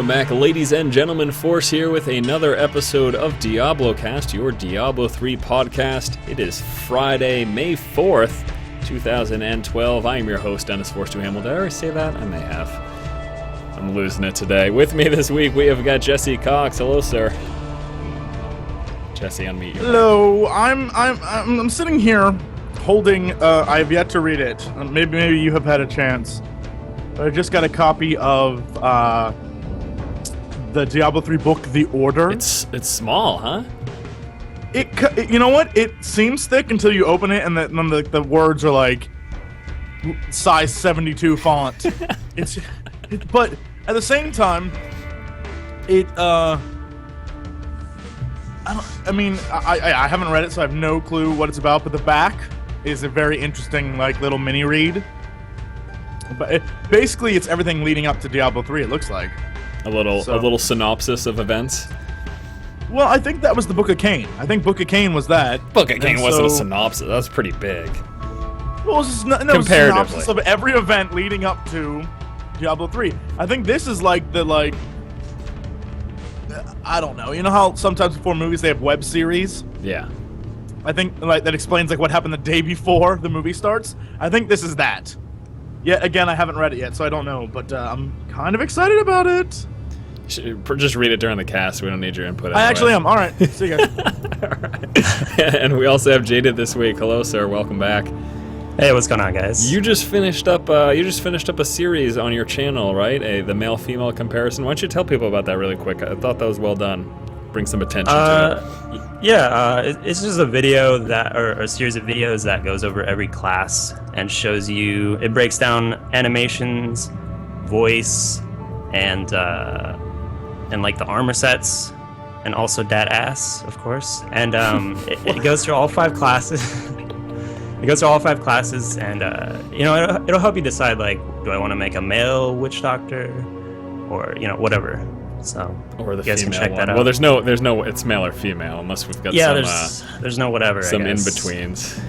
welcome back, ladies and gentlemen. Force here with another episode of DiabloCast, your Diablo 3 podcast. It is Friday, May 4th, 2012. I am your host, Dennis Force Hamilton. Did I already say that? I may have. I'm losing it today. With me this week, we have got Jesse Cox. Hello, sir. Jesse, unmute you. Hello. I'm sitting here holding. I have yet to read it. Maybe you have had a chance. But I just got a copy of the Diablo 3 book, The Order. It's small, huh? You know what? It seems thick until you open it, and then the words are like size 72 font. But at the same time, I haven't read it, so I have no clue what it's about. But the back is a very interesting, like, little mini read. But basically, it's everything leading up to Diablo 3. It looks like a little synopsis of events. Well, I think that was the Book of Cain. I think Book of Cain was that. Book of Cain wasn't a synopsis. That's pretty big. Well, it was a synopsis of every event leading up to Diablo 3. I think this is like I don't know. You know how sometimes before movies they have web series? Yeah. I think that explains like what happened the day before the movie starts. I think this is that. Yeah, again, I haven't read it yet, so I don't know, but I'm kind of excited about it. You should just read it during the cast. We don't need your input. I actually am. All right. See you guys. All right. And we also have Jaded this week. Hello, sir. Welcome back. Hey, what's going on, guys? You just finished up a series on your channel, right? The male-female comparison. Why don't you tell people about that really quick? I thought that was well done. Bring some attention to it. Yeah, it's just a video or a series of videos that goes over every class and shows you. It breaks down animations, voice, and like the armor sets, and also dat ass, of course. And it goes through all 5 classes. It goes through all 5 classes, and it'll help you decide, like, do I want to make a male witch doctor, or whatever. So or the you guys can check one. that out. Well, there's no it's male or female unless we've got there's no whatever. Some in betweens.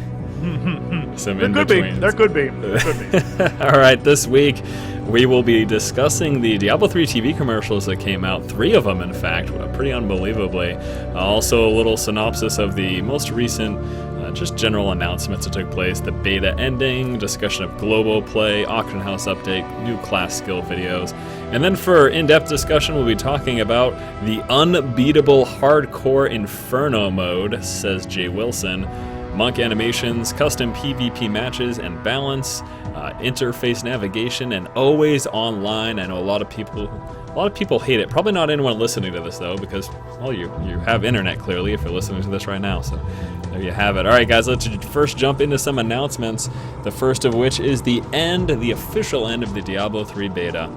There could be. All right, this week we will be discussing the Diablo 3 TV commercials that came out. 3 of them, in fact, pretty unbelievably. Also, a little synopsis of the most recent just general announcements that took place, the beta ending, discussion of global play, auction house update, new class skill videos. And then for in-depth discussion, we'll be talking about the unbeatable hardcore inferno mode, says Jay Wilson, monk animations, custom PvP matches and balance, interface navigation, and always online. I know a lot of people hate it. Probably not anyone listening to this, though, because, well, you have internet, clearly, if you're listening to this right now. So there you have it. All right, guys, let's first jump into some announcements, the first of which is the official end of the Diablo 3 beta.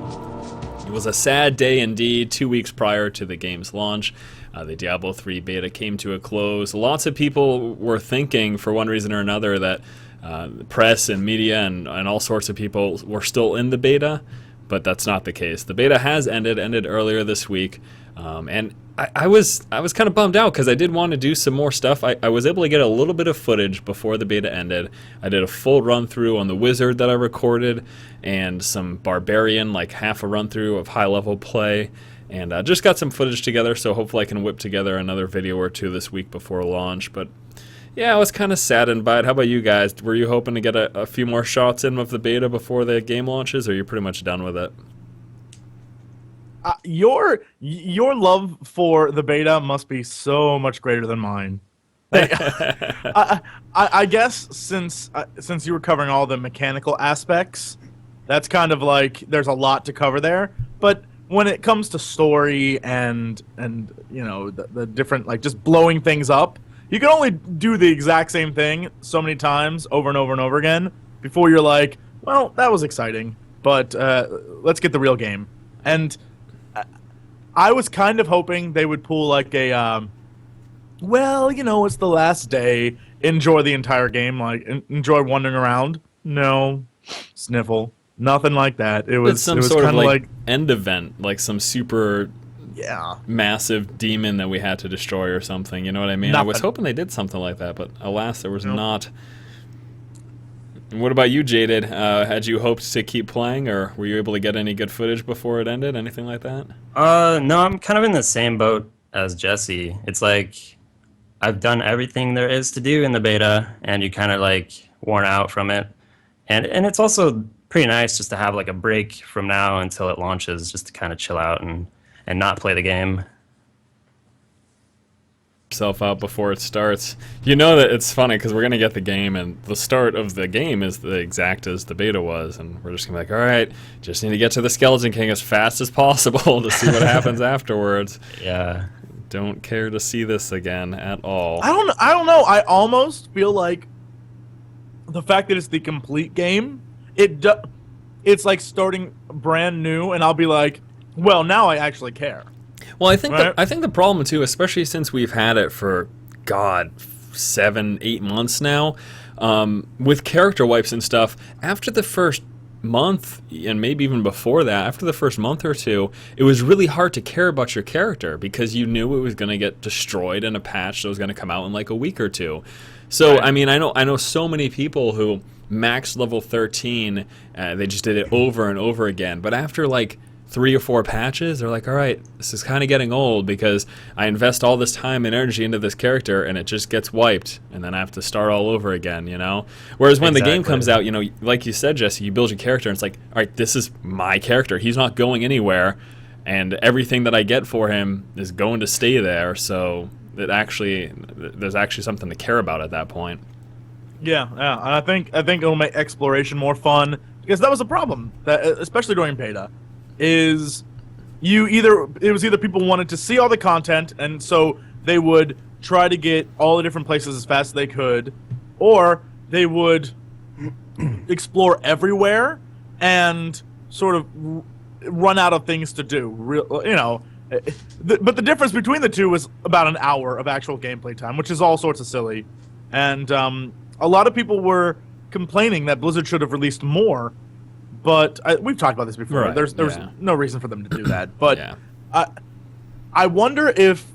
It was a sad day indeed. 2 weeks prior to the game's launch, the Diablo 3 beta came to a close. Lots of people were thinking, for one reason or another, that the press and media and all sorts of people were still in the beta, but that's not the case. The beta has ended earlier this week, and I was kind of bummed out because I did want to do some more stuff. I was able to get a little bit of footage before the beta ended. I did a full run-through on the Wizard that I recorded, and some Barbarian, like half a run-through of high-level play, and just got some footage together, so hopefully I can whip together another video or two this week before launch. But yeah, I was kind of saddened by it. How about you guys? Were you hoping to get a few more shots in of the beta before the game launches, or are you pretty much done with it? Your love for the beta must be so much greater than mine. I guess since you were covering all the mechanical aspects, that's kind of like there's a lot to cover there. But when it comes to story and the different, like, just blowing things up, you can only do the exact same thing so many times over and over and over again before you're like, well, that was exciting, but let's get the real game. And I was kind of hoping they would pull like a, it's the last day, enjoy the entire game, like enjoy wandering around. No, sniffle, nothing like that. It was some sort of like end event, like some super massive demon that we had to destroy or something. You know what I mean? I was hoping they did something like that, but alas, there was not. And what about you, Jaded? Had you hoped to keep playing, or were you able to get any good footage before it ended? Anything like that? No, I'm kind of in the same boat as Jesse. It's like I've done everything there is to do in the beta, and you kind of like worn out from it. And it's also pretty nice just to have like a break from now until it launches, just to kind of chill out and not play the game. Yourself out before it starts. You know that it's funny because we're gonna get the game, and the start of the game is the exact as the beta was, and we're just gonna be like, all right, just need to get to the Skeleton King as fast as possible to see what happens afterwards. Yeah. Don't care to see this again at all. I don't know. I almost feel like the fact that it's the complete game, it's like starting brand new, and I'll be like, well, now I actually care. Well, I think right? I think the problem too, especially since we've had it for 7-8 months now, with character wipes and stuff. After the first month, and maybe even before that, after the first month or two, it was really hard to care about your character because you knew it was going to get destroyed in a patch that was going to come out in like a week or two. So right. I mean, I know so many people who maxed level 13, they just did it over and over again. But after like 3 or 4 patches, they're like, all right, this is kind of getting old because I invest all this time and energy into this character and it just gets wiped, and then I have to start all over again, you know? Whereas when the game comes out, you know, like you said, Jesse, you build your character and it's like, all right, this is my character. He's not going anywhere, and everything that I get for him is going to stay there, so there's actually something to care about at that point. Yeah, and I think it'll make exploration more fun, because that was a problem, that especially during beta. It was either people wanted to see all the content, and so they would try to get all the different places as fast as they could, or they would explore everywhere and sort of run out of things to do. But the difference between the two was about an hour of actual gameplay time, which is all sorts of silly. And a lot of people were complaining that Blizzard should have released more. But we've talked about this before. Right, There's no reason for them to do that. But yeah. I wonder if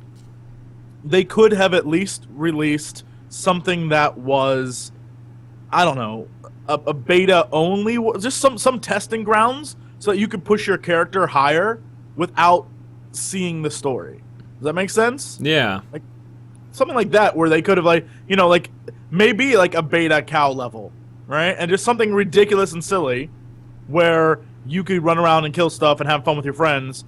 they could have at least released something that was, I don't know, a beta only, just some testing grounds, so that you could push your character higher without seeing the story. Does that make sense? Yeah. Like something like that, where they could have like maybe like a beta cow level, right? And just something ridiculous and silly, where you could run around and kill stuff and have fun with your friends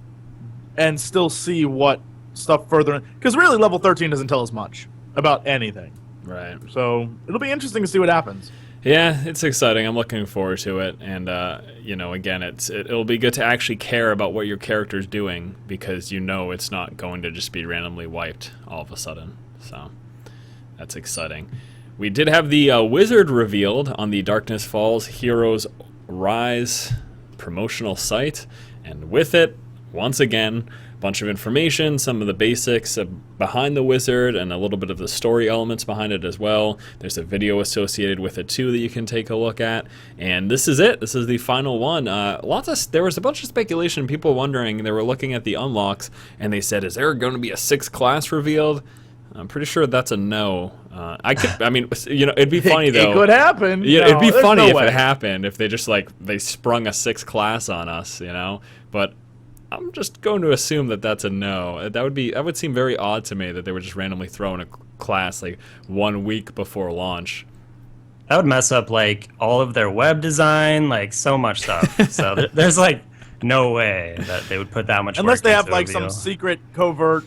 and still see what stuff further, because really level 13 doesn't tell us much about anything. Right. So it'll be interesting to see what happens. Yeah, it's exciting. I'm looking forward to it, and again, it'll be good to actually care about what your character's doing, because you know it's not going to just be randomly wiped all of a sudden. So that's exciting. We did have the wizard revealed on the Darkness Falls Heroes Rise promotional site, and with it, once again, a bunch of information, some of the basics behind the wizard, and a little bit of the story elements behind it as well. There's a video associated with it too that you can take a look at, and this is it. This is the final one. There was a bunch of speculation, people wondering, they were looking at the unlocks, and they said, is there going to be a 6th class revealed? I'm pretty sure that's a no. It'd be funny though. It could happen. Yeah, it'd be funny if way. it happened, if they just they sprung a 6th class on us, you know. But I'm just going to assume that that's a no. That would seem very odd to me that they were just randomly throwing a class 1 week before launch. That would mess up all of their web design, so much stuff. So there's no way that they would put that much. Unless work they have into a some reveal. secret covert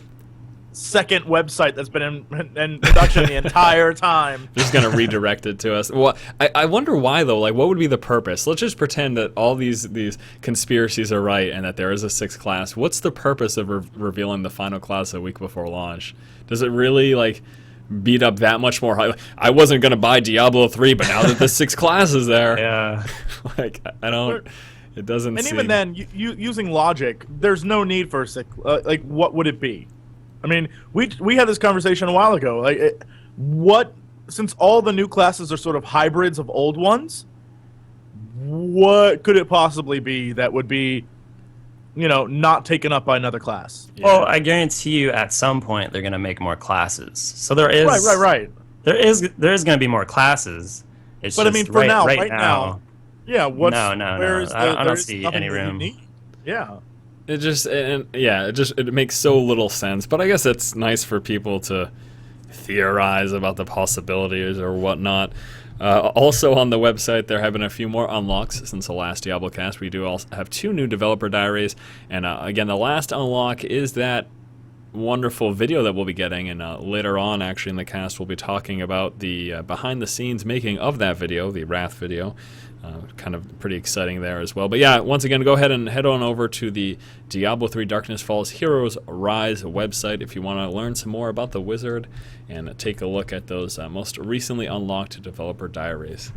second website that's been in production the entire time. Just gonna redirect it to us. Well, I wonder why though. What would be the purpose? Let's just pretend that all these conspiracies are right and that there is a 6th class. What's the purpose of revealing the final class a week before launch? Does it really beat up that much more high? I wasn't gonna buy Diablo 3, but now that the 6th class is there, Yeah. I don't. It doesn't. And seem... even then, using logic, there's no need for a 6th. What would it be? I mean, we had this conversation a while ago. Since all the new classes are sort of hybrids of old ones, what could it possibly be that would be, not taken up by another class? Yeah. Well, I guarantee you, at some point they're going to make more classes. So there is Right. There is going to be more classes. It's But I just mean, for right right now, yeah. Where is the? I don't There's see nothing any that you room. need. Yeah. It makes so little sense. But I guess it's nice for people to theorize about the possibilities or whatnot. Also on the website, there have been a few more unlocks since the last DiabloCast. We do also have 2 new developer diaries, and again, the last unlock is that wonderful video that we'll be getting, and later on, actually, in the cast, we'll be talking about the behind-the-scenes making of that video, the Wrath video. Kind of pretty exciting there as well. But yeah, once again, go ahead and head on over to the Diablo 3 Darkness Falls Heroes Rise website if you want to learn some more about the wizard and take a look at those most recently unlocked developer diaries.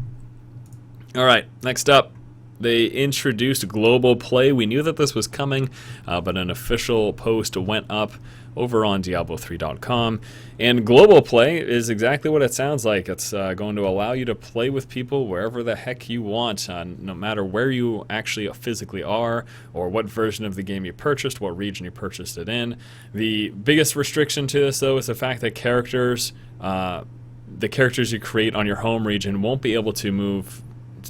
All right, next up, they introduced Global Play. We knew that this was coming, but an official post went up over on Diablo3.com. And Global Play is exactly what it sounds like. It's going to allow you to play with people wherever the heck you want, no matter where you actually physically are or what version of the game you purchased, what region you purchased it in. The biggest restriction to this, though, is the fact that the characters you create on your home region won't be able to move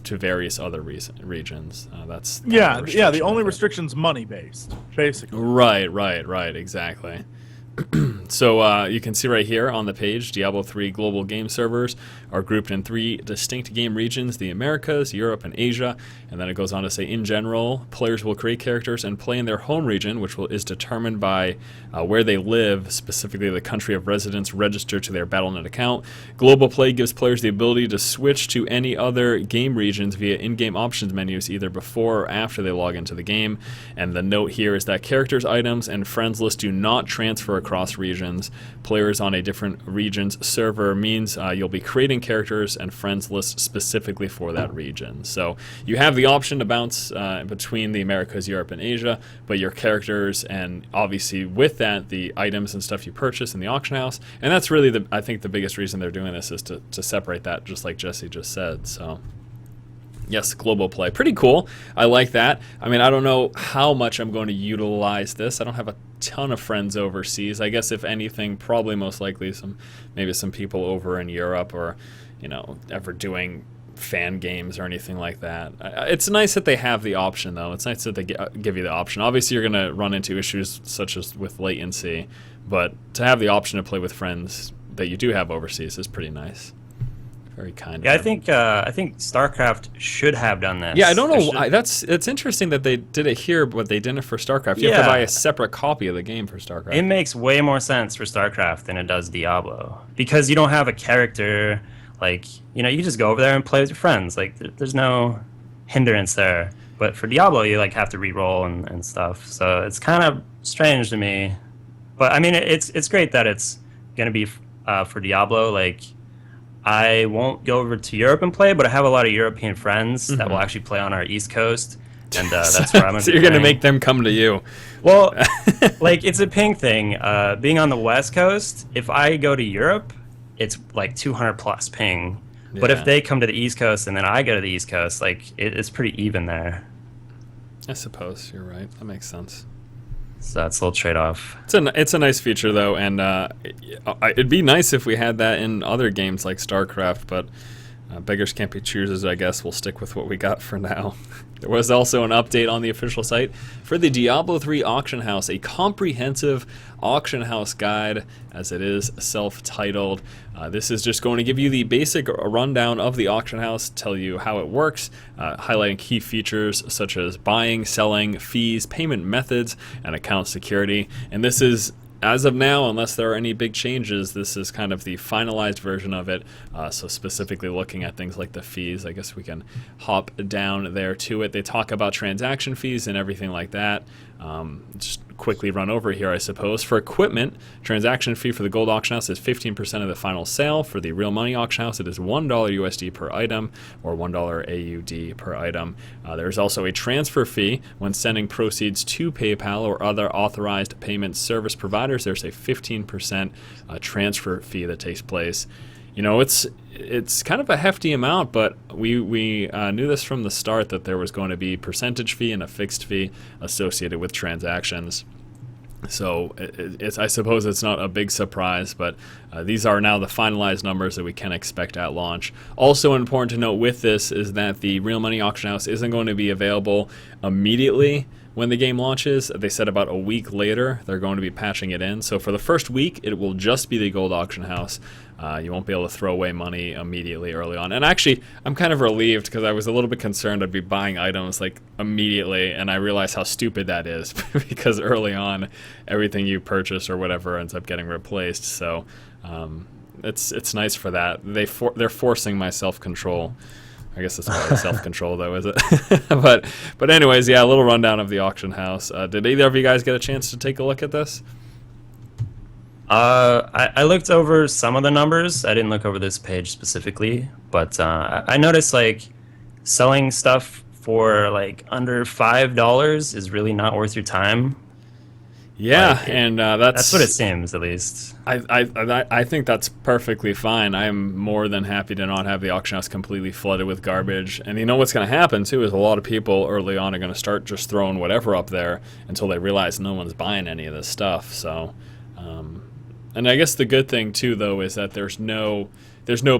to various other regions. That's the only restriction's money based, basically. Right, exactly. So you can see right here on the page, Diablo 3 global game servers are grouped in 3 distinct game regions: the Americas, Europe, and Asia. And then it goes on to say, in general, players will create characters and play in their home region, which is determined by where they live, specifically the country of residence registered to their Battle.net account. Global Play gives players the ability to switch to any other game regions via in-game options menus, either before or after they log into the game. And the note here is that characters, items, and friends list do not transfer across regions. Players on a different region's server means you'll be creating characters and friends lists specifically for that region. So you have the option to bounce between the Americas, Europe, and Asia, but your characters, and obviously with that, the items and stuff you purchase in the auction house. And that's really, I think, the biggest reason they're doing this is to separate that, just like Jesse just said. So yes, Global Play. Pretty cool. I like that. I mean, I don't know how much I'm going to utilize this. I don't have a ton of friends overseas. I guess if anything, probably most likely maybe some people over in Europe, or, ever doing fan games or anything like that. It's nice that they have the option, though. It's nice that they give you the option. Obviously, you're going to run into issues such as with latency, but to have the option to play with friends that you do have overseas is pretty nice. Very kind. Yeah, I think StarCraft should have done this. Yeah, I don't know why. It's interesting that they did it here, but they didn't for StarCraft. You have to buy a separate copy of the game for StarCraft. It makes way more sense for StarCraft than it does Diablo, because you don't have a character. Like, you just go over there and play with your friends. Like, there's no hindrance there. But for Diablo, you have to re-roll and stuff. So it's kind of strange to me. But I mean, it's great that it's gonna be for Diablo. Like, I won't go over to Europe and play, but I have a lot of European friends that will actually play on our East Coast, and that's where I'm going to So you're going to make them come to you. Well, it's a ping thing. Being on the West Coast, if I go to Europe, it's like 200 plus ping. Yeah. But if they come to the East Coast and then I go to the East Coast, it's pretty even there. I suppose you're right. That makes sense. So that's a little trade-off. It's a nice feature, though, and it'd be nice if we had that in other games like StarCraft, but beggars can't be choosers, I guess. We'll stick with what we got for now. There was also an update on the official site for the Diablo 3 auction house, a comprehensive auction house guide, as it is self-titled. This is just going to give you the basic rundown of the auction house, tell you how it works, highlighting key features such as buying, selling, fees, payment methods, and account security. And this is, as of now, unless there are any big changes, this is kind of the finalized version of it. So specifically looking at things like the fees, I guess we can hop down there to it. They talk about transaction fees and everything like that. Just quickly run over here, I suppose. For equipment, transaction fee for the gold auction house is 15% of the final sale. For the real money auction house, it is $1 USD per item, or $1 AUD per item. There's also a transfer fee when sending proceeds to PayPal or other authorized payment service providers. There's a 15% transfer fee that takes place. It's kind of a hefty amount, but we knew this from the start, that there was going to be percentage fee and a fixed fee associated with transactions. So I suppose it's not a big surprise, but these are now the finalized numbers that we can expect at launch. Also important to note with this is that the Real Money Auction House isn't going to be available immediately when the game launches. They said about a week later they're going to be patching it in. So for the first week, it will just be the Gold Auction House. You won't be able to throw away money immediately early on. And actually, I'm kind of relieved because I was a little bit concerned I'd be buying items like immediately, and I realized how stupid that is because early on, everything you purchase or whatever ends up getting replaced. So it's nice for that. They're forcing my self-control. I guess that's not self-control though, is it? but anyways, yeah, a little rundown of the auction house. Did either of you guys get a chance to take a look at this? I looked over some of the numbers. I didn't look over this page specifically, but I noticed like selling stuff for like under $5 is really not worth your time. Yeah, Like, and that's what it seems, at least. I think that's perfectly fine. I'm more than happy to not have the auction house completely flooded with garbage. And you know what's going to happen too is a lot of people early on are going to start just throwing whatever up there until they realize no one's buying any of this stuff. So. And I guess the good thing too, though, is that there's no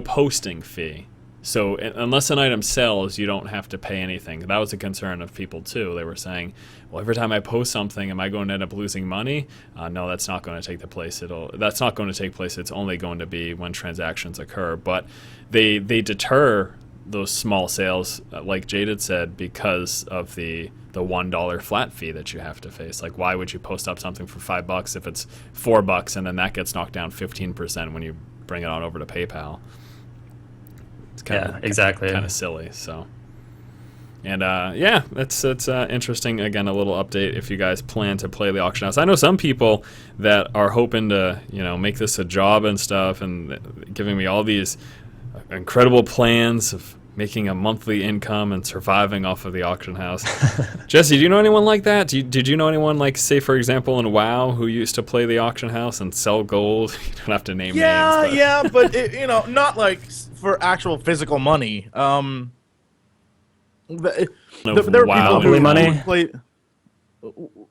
posting fee. So unless an item sells, you don't have to pay anything. That was a concern of people too. They were saying, "Well, every time I post something, am I going to end up losing money?" No, that's not going to take place. That's not going to take place. It's only going to be when transactions occur. But they deter those small sales, like Jaded said, because of the $1 flat fee that you have to face. Like, why would you post up something for $5 if it's $4 and then that gets knocked down 15% when you bring it on over to PayPal? It's exactly kind of silly. So, and yeah, it's interesting. Again, a little update if you guys plan to play the auction house. I know some people that are hoping to make this a job and stuff, and giving me all these incredible plans of making a monthly income and surviving off of the auction house. Jesse, do you know anyone like that? Did you know anyone, like, say, for example, in WoW, who used to play the auction house and sell gold? You don't have to name names. Yeah, but not like for actual physical money. There are people who money? play,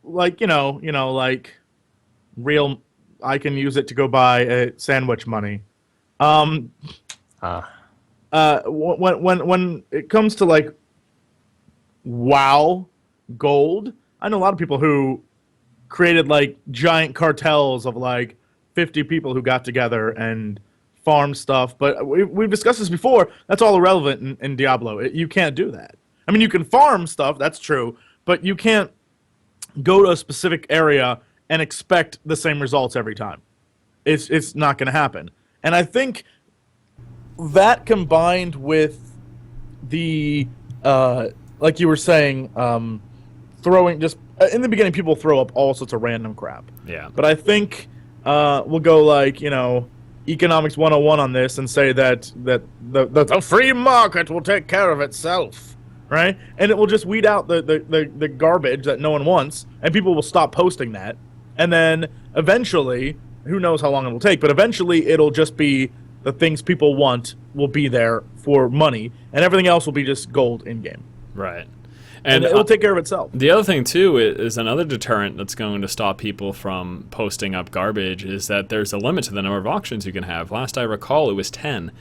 like like real. I can use it to go buy a sandwich money. When it comes to like WoW gold, I know a lot of people who created like giant cartels of like 50 people who got together and farmed stuff. But we've discussed this before. That's all irrelevant in Diablo. You can't do that. I mean, you can farm stuff. That's true, but you can't go to a specific area and expect the same results every time. It's not going to happen. And I think that combined with the like you were saying, throwing just in the beginning, people throw up all sorts of random crap. Yeah. But I think we'll go like economics 101 on this and say that the free market will take care of itself, right? And it will just weed out the garbage that no one wants, and people will stop posting that, and then eventually, who knows how long it will take, but eventually it'll just be the things people want will be there for money, and everything else will be just gold in-game. Right. And it will take care of itself. The other thing, too, is another deterrent that's going to stop people from posting up garbage is that there's a limit to the number of auctions you can have. Last I recall, it was 10.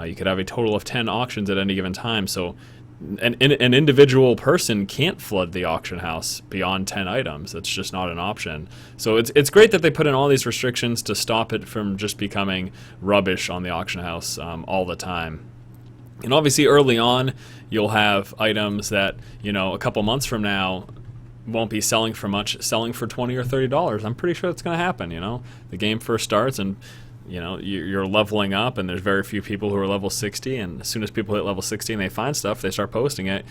You could have a total of 10 auctions at any given time, so an individual person can't flood the auction house beyond 10 items. That's just not an option. So it's great that they put in all these restrictions to stop it from just becoming rubbish on the auction house all the time. And obviously early on, you'll have items that, a couple months from now won't be selling for much, selling for $20 or $30. I'm pretty sure that's going to happen, The game first starts and you're leveling up, and there's very few people who are level 60, and as soon as people hit level 60 and they find stuff, they start posting it.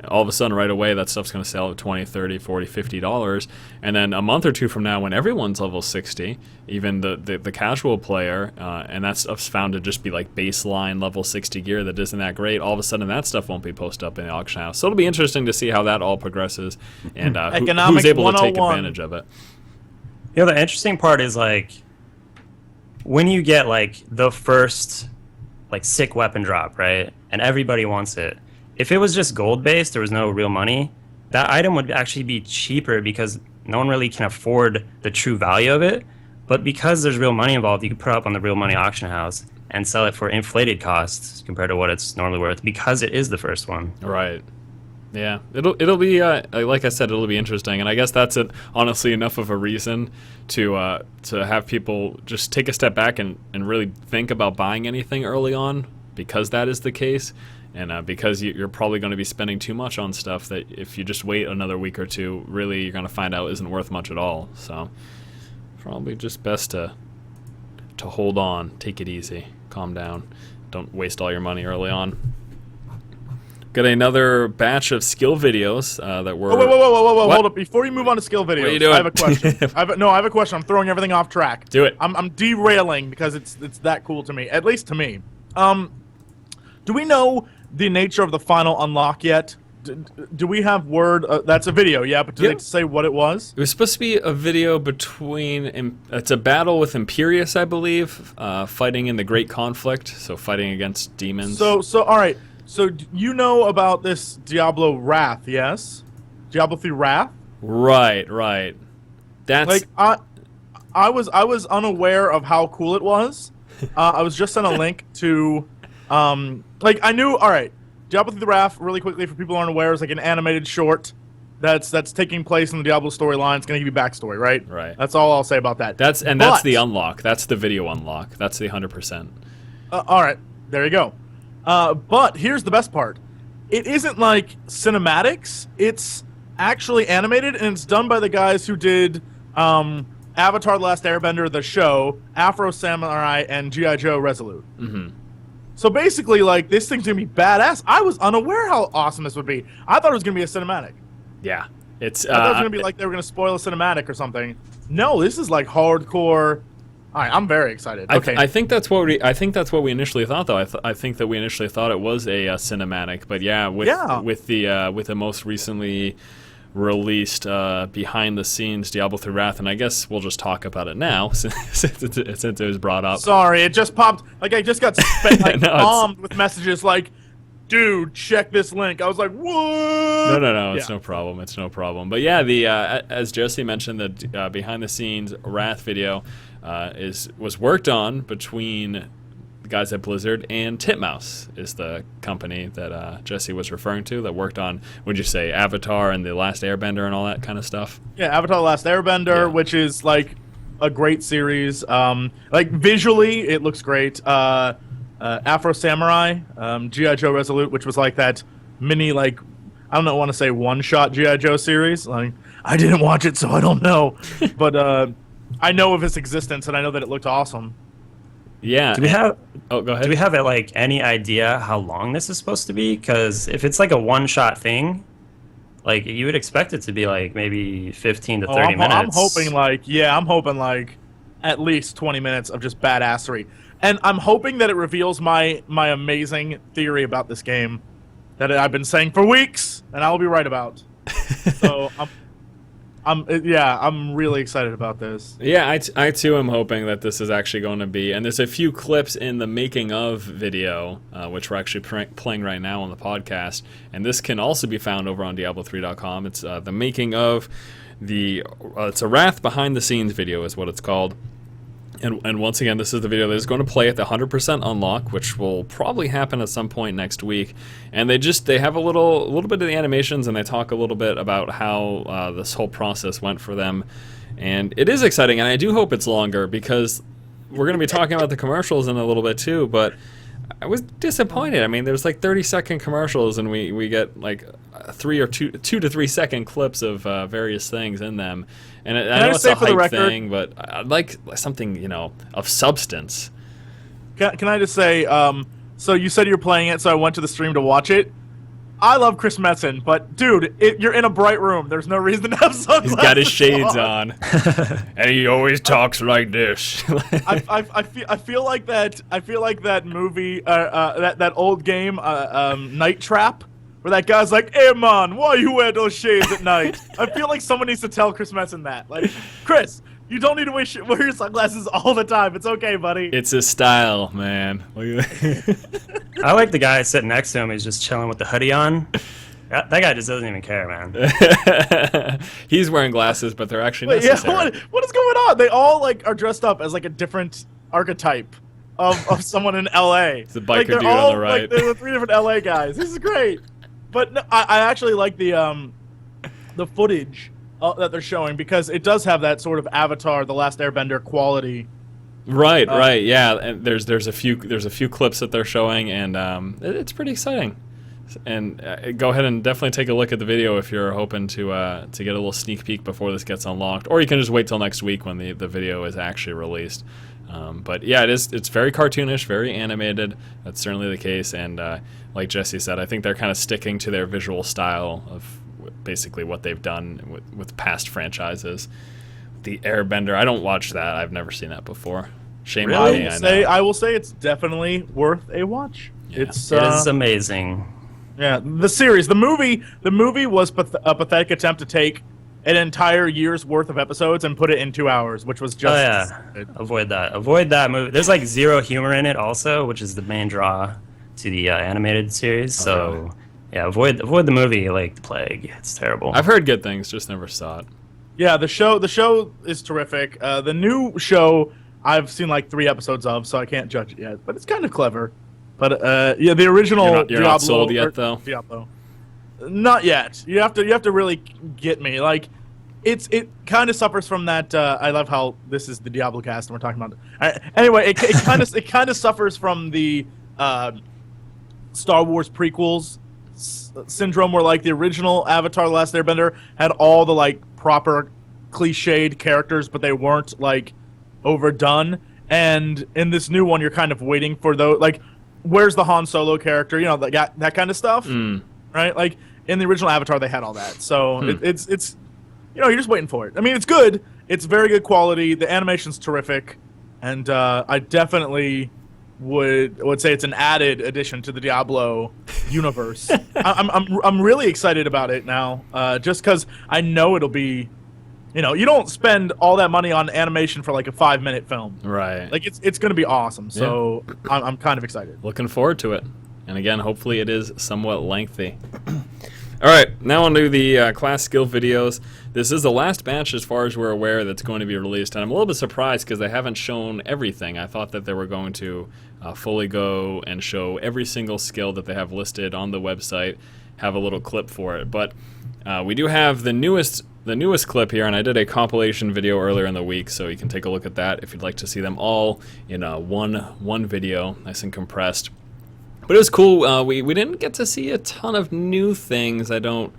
All of a sudden, right away, that stuff's going to sell at $20, $30, $40, $50, and then a month or two from now, when everyone's level 60, even the casual player, and that stuff's found to just be like baseline level 60 gear that isn't that great, all of a sudden that stuff won't be posted up in the auction house. So it'll be interesting to see how that all progresses, and who's able to take advantage of it. The interesting part is like, when you get like the first like sick weapon drop, right, and everybody wants it, if it was just gold based, there was no real money, that item would actually be cheaper because no one really can afford the true value of it. But because there's real money involved, you can put it up on the real money auction house and sell it for inflated costs compared to what it's normally worth because it is the first one. Right. Yeah, it'll be like I said, it'll be interesting, and I guess that's honestly enough of a reason to have people just take a step back and really think about buying anything early on, because that is the case, and because you're probably going to be spending too much on stuff that if you just wait another week or two, really you're going to find out isn't worth much at all. So probably just best to hold on, take it easy, calm down, don't waste all your money early on. Got another batch of skill videos that were... Whoa, hold up. Before you move on to skill videos, What are you doing? I have a question. I have a question. I'm throwing everything off track. Do it. I'm derailing because it's that cool to me, at least to me. Do we know the nature of the final unlock yet? Do we have word? That's a video, yeah, but do they say what it was? It was supposed to be a video between... It's a battle with Imperius, I believe, fighting in the Great Conflict, so fighting against demons. So all right. So you know about this Diablo Wrath, yes? Diablo 3 Wrath? Right. That's... Like, I was unaware of how cool it was. I was just sent a link to... like, I knew... Alright, Diablo 3 Wrath, really quickly, for people who aren't aware, is like an animated short that's taking place in the Diablo storyline. It's going to give you backstory, right? Right. That's all I'll say about that. That's the unlock. That's the video unlock. That's the 100%. Alright, there you go. But here's the best part. It isn't like cinematics. It's actually animated, and it's done by the guys who did Avatar: The Last Airbender, the show, Afro Samurai, and G.I. Joe Resolute. Mm-hmm. So basically, like, this thing's going to be badass. I was unaware how awesome this would be. I thought it was going to be a cinematic. Yeah. It's... I thought it was going to be like they were going to spoil a cinematic or something. No, this is like hardcore... All right, I'm very excited. Okay, I think that's what we initially thought, though. I think that we initially thought it was a cinematic, but with the most recently released behind the scenes Diablo 3 Wrath, and I guess we'll just talk about it now since it was brought up. Sorry, it just popped. Like, I just got bombed with messages like, "Dude, check this link." I was like, "What?" No, it's no problem. It's no problem. But yeah, the as Jesse mentioned, the behind the scenes Wrath video was worked on between the guys at Blizzard, and Titmouse is the company that Jesse was referring to that worked on, would you say, Avatar and The Last Airbender and all that kind of stuff? Yeah, Avatar: The Last Airbender, which is like a great series. Like, visually, it looks great. Afro Samurai, G.I. Joe Resolute, which was like that mini, like, I don't know, I want to say one-shot G.I. Joe series. Like, I didn't watch it, so I don't know. But I know of its existence, and I know that it looked awesome. Yeah. Do we have... Oh, go ahead. Do we have, like, any idea how long this is supposed to be? Because if it's like a one-shot thing, like, you would expect it to be, like, maybe 15 to 30 minutes. I'm hoping, like, at least 20 minutes of just badassery. And I'm hoping that it reveals my amazing theory about this game that I've been saying for weeks, and I'll be right about. So I'm really excited about this. Yeah, I too am hoping that this is actually going to be, and there's a few clips in the making of video, which we're actually playing right now on the podcast, and this can also be found over on Diablo3.com. It's the making of it's a Wrath behind the scenes video is what it's called. And once again, this is the video that is going to play at the 100% unlock, which will probably happen at some point next week. And they have a little bit of the animations, and they talk a little bit about how this whole process went for them. And it is exciting, and I do hope it's longer, because we're going to be talking about the commercials in a little bit too, but I was disappointed. I mean, there's like 30-second commercials, and we get like 2 to 3 second clips of various things in them. And I know it's a hype thing, but I'd like something, of substance. Can I just say, so you said you're playing it, so I went to the stream to watch it. I love Chris Metzen, but dude, you're in a bright room. There's no reason to have sunglasses. He's got his shades on, and he always talks like this. I feel like that. I feel like that movie, that old game, Night Trap, where that guy's like, "Hey man, why you wear those shades at night?" I feel like someone needs to tell Chris Metzen that. Like, Chris, you don't need to wear your sunglasses all the time. It's okay, buddy. It's a style, man. I like the guy sitting next to him. He's just chilling with the hoodie on. That guy just doesn't even care, man. He's wearing glasses, but they're actually Wait, necessary. what is going on? They all like are dressed up as like a different archetype of someone in LA. It's the biker like, they're dude all, on the right. Like, they're the 3 different LA guys. This is great. But no, I actually like the footage that they're showing, because it does have that sort of Avatar: The Last Airbender quality. Right, yeah. And there's a few clips that they're showing, and it's pretty exciting. And go ahead and definitely take a look at the video if you're hoping to get a little sneak peek before this gets unlocked, or you can just wait till next week when the video is actually released. But yeah, it's very cartoonish, very animated. That's certainly the case, and like Jesse said, I think they're kind of sticking to their visual style of basically what they've done with past franchises. The Airbender, I don't watch that. I've never seen that before. Shame on me. I will say it's definitely worth a watch. Yeah. It is amazing. Yeah, the series, the movie was a pathetic attempt to take an entire year's worth of episodes and put it in 2 hours, which was just Avoid that movie. There's like zero humor in it also, which is the main draw to the animated series. So really? yeah, avoid the movie like the plague. It's terrible. I've heard good things, just never saw it. Yeah, the show is terrific. The new show I've seen like 3 episodes of, so I can't judge it yet, but it's kind of clever. But yeah, the original You're not sold yet, though? Diablo. Not yet. You have to really get me. Like, it kind of suffers from that. I love how this is the DiabloCast and we're talking about it. Anyway, it kind of suffers from the Star Wars prequels syndrome, where like the original Avatar: The Last Airbender had all the like proper cliched characters, but they weren't like overdone. And in this new one, you're kind of waiting for those, like, where's the Han Solo character? You know, that kind of stuff, right? Like in the original Avatar, they had all that. So it's you know, you're just waiting for it. I mean, it's good. It's very good quality. The animation's terrific, and I definitely would say it's an added addition to the Diablo universe. I'm really excited about it now, just because I know it'll be. You know, you don't spend all that money on animation for like a 5-minute film. Right. Like it's going to be awesome. So yeah. I'm kind of excited. Looking forward to it. And again, hopefully it is somewhat lengthy. All right, now on to the class skill videos. This is the last batch, as far as we're aware, that's going to be released. And I'm a little bit surprised because they haven't shown everything. I thought that they were going to fully go and show every single skill that they have listed on the website, have a little clip for it. But we do have the newest clip here, and I did a compilation video earlier in the week, so you can take a look at that if you'd like to see them all in one video, nice and compressed. But it was cool. We didn't get to see a ton of new things, I don't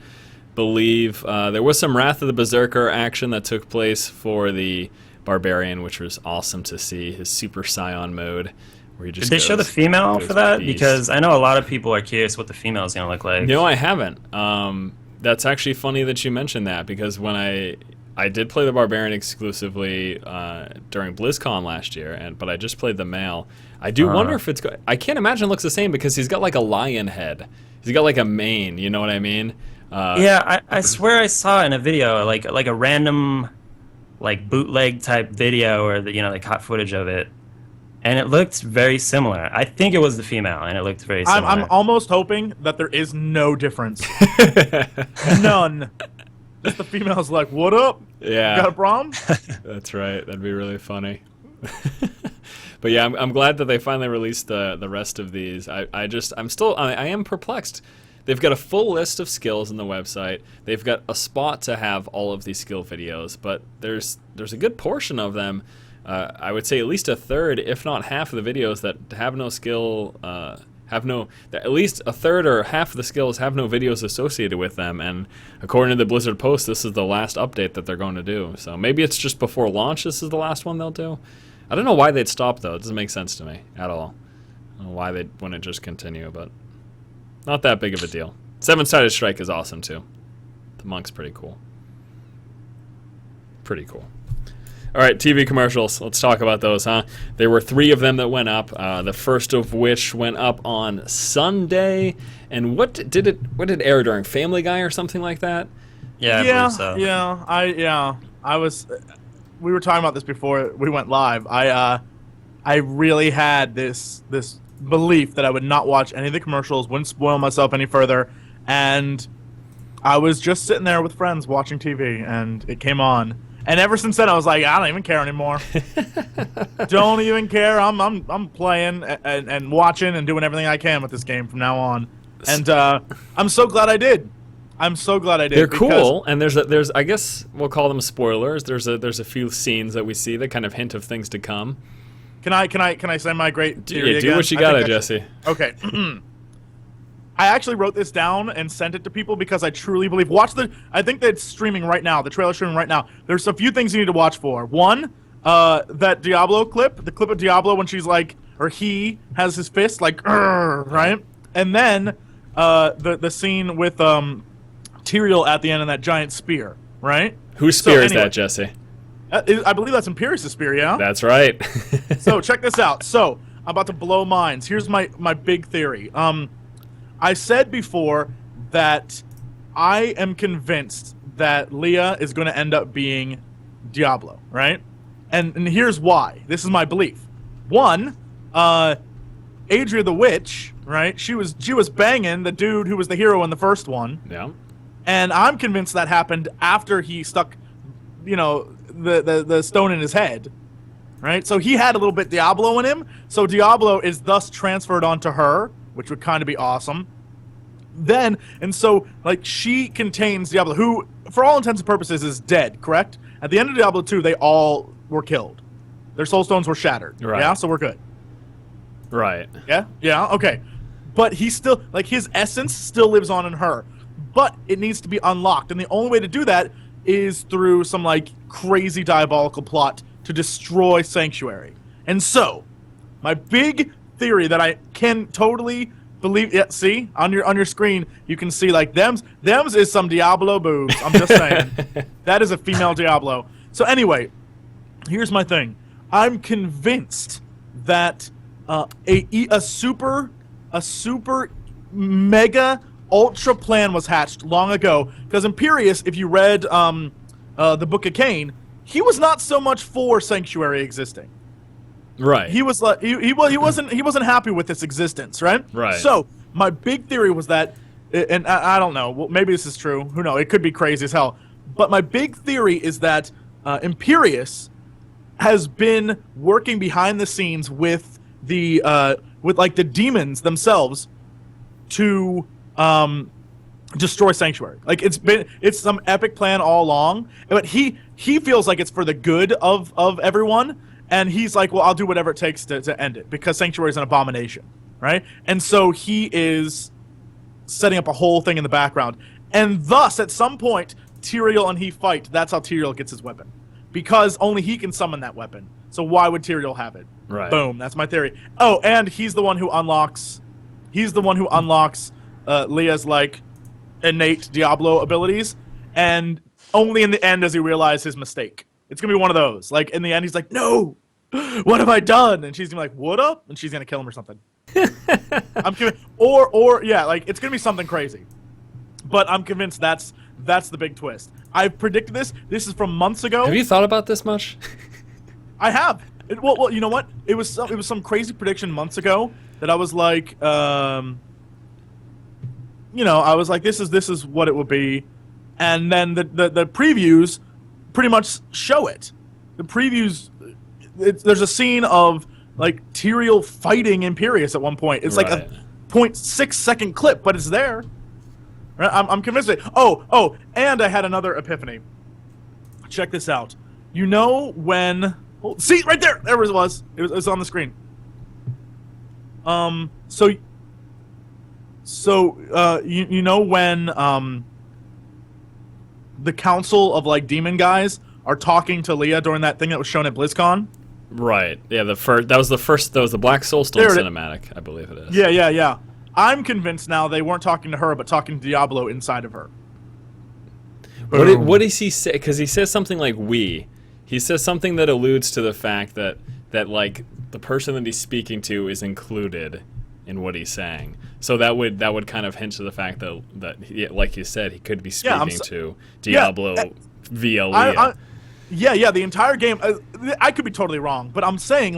believe. There was some Wrath of the Berserker action that took place for the Barbarian, which was awesome to see, his Super Scion mode. Where he just Did they show the female for that? Because I know a lot of people are curious what the female is going to look like. No, I haven't. That's actually funny that you mentioned that, because when I did play the Barbarian exclusively during BlizzCon last year, but I just played the male. I do wonder if it's... I can't imagine it looks the same, because he's got like a lion head. He's got like a mane, you know what I mean? Yeah, I swear I saw in a video, like a random like bootleg type video, or they caught footage of it, and it looked very similar. I think it was the female, and it looked very similar. I'm almost hoping that there is no difference. None. Just the female's like, what up? Yeah. You got a problem? That's right. That'd be really funny. But yeah, I'm glad that they finally released the rest of these. I am perplexed. They've got a full list of skills on the website. They've got a spot to have all of these skill videos, but there's a good portion of them. I would say at least a third, if not half of the videos that have no skill, at least a third or half of the skills have no videos associated with them. And according to the Blizzard post, this is the last update that they're going to do. So maybe it's just before launch. This is the last one they'll do. I don't know why they'd stop, though. It doesn't make sense to me at all. I don't know why they wouldn't just continue, but not that big of a deal. Seven-Sided Strike is awesome, too. The monk's pretty cool. Pretty cool. All right, TV commercials. Let's talk about those, huh? There were 3 of them that went up. The first of which went up on Sunday. And what did air during? Family Guy or something like that? Yeah, I believe so. I was. We were talking about this before we went live. I really had this belief that I would not watch any of the commercials, wouldn't spoil myself any further, and I was just sitting there with friends watching TV, and it came on. And ever since then, I was like, I don't even care anymore. Don't even care. I'm playing and watching and doing everything I can with this game from now on. And I'm so glad I did. I'm so glad I did. They're cool, and there's I guess we'll call them spoilers. There's a few scenes that we see that kind of hint of things to come. Can I say my great theory do again? what you gotta, Jesse. Okay. I actually wrote this down and sent it to people because I truly believe. I think that it's streaming right now. The trailer's streaming right now. There's a few things you need to watch for. One, that Diablo clip, the clip of Diablo when she's like, or he has his fist like, right? And then the scene with Tyrael at the end of that giant spear, right? Whose spear is that, Jesse? I believe that's Imperius' spear, yeah? That's right. So check this out. So I'm about to blow minds. Here's my big theory. I said before that I am convinced that Leah is going to end up being Diablo, right? And here's why. This is my belief. One, Adria the Witch, right? She was banging the dude who was the hero in the first one. Yeah. And I'm convinced that happened after he stuck, the stone in his head, right? So he had a little bit Diablo in him. So Diablo is thus transferred onto her, which would kind of be awesome. So she contains Diablo, who, for all intents and purposes, is dead, correct? At the end of Diablo 2, they all were killed. Their soul stones were shattered. Right. Yeah, so we're good. Right. Yeah, okay. But he still, his essence still lives on in her. But it needs to be unlocked. And the only way to do that is through some, crazy diabolical plot to destroy Sanctuary. And so, my big theory that I can totally believe, see, on your screen, you can see, them's is some Diablo boobs. I'm just saying. That is a female Diablo. So anyway, here's my thing. I'm convinced that a super mega ultra plan was hatched long ago, because Imperius, if you read the Book of Cain, he was not so much for Sanctuary existing. Right. He was like he wasn't happy with its existence, right? Right. So my big theory was that, and I don't know, well, maybe this is true. Who knows? It could be crazy as hell. But my big theory is that Imperius has been working behind the scenes with the demons themselves to destroy Sanctuary. It's some epic plan all along, but he feels like it's for the good of everyone, and he's like, well, I'll do whatever it takes to end it, because Sanctuary is an abomination, right? And so he is setting up a whole thing in the background, and thus at some point Tyrael and he fight. That's how Tyrael gets his weapon, because only he can summon that weapon. So why would Tyrael have it? Right. Boom. That's my theory. Oh, and he's the one who unlocks Leah's innate Diablo abilities, and only in the end does he realize his mistake. It's gonna be one of those. In the end, he's like, "No, what have I done?" And she's gonna be like, "What up?" And she's gonna kill him or something. I'm convinced, it's gonna be something crazy. But I'm convinced that's the big twist. I've predicted this. This is from months ago. Have you thought about this much? I have. Well, you know what? It was some crazy prediction months ago that I was like, I was like, this is what it will be, and then the previews pretty much show it. The previews, there's a scene of Tyrael fighting Imperius at one point. It's right. a 0.6 second clip, but it's there. Right? I'm convinced of it. Oh, and I had another epiphany. Check this out. You know when? Oh, see right there. There it was. It was on the screen. So you know when the council of demon guys are talking to Leah during that thing that was shown at BlizzCon? Right. Yeah, that was the Black Soulstone cinematic, I believe it is. Yeah. I'm convinced now they weren't talking to her, but talking to Diablo inside of her. What does he say? Because he says something like "we." He says something that alludes to the fact that the person that he's speaking to is included in what he's saying. So that would kind of hint to the fact that like you said, he could be speaking to Diablo via Leah. Yeah, the entire game. I could be totally wrong, but I'm saying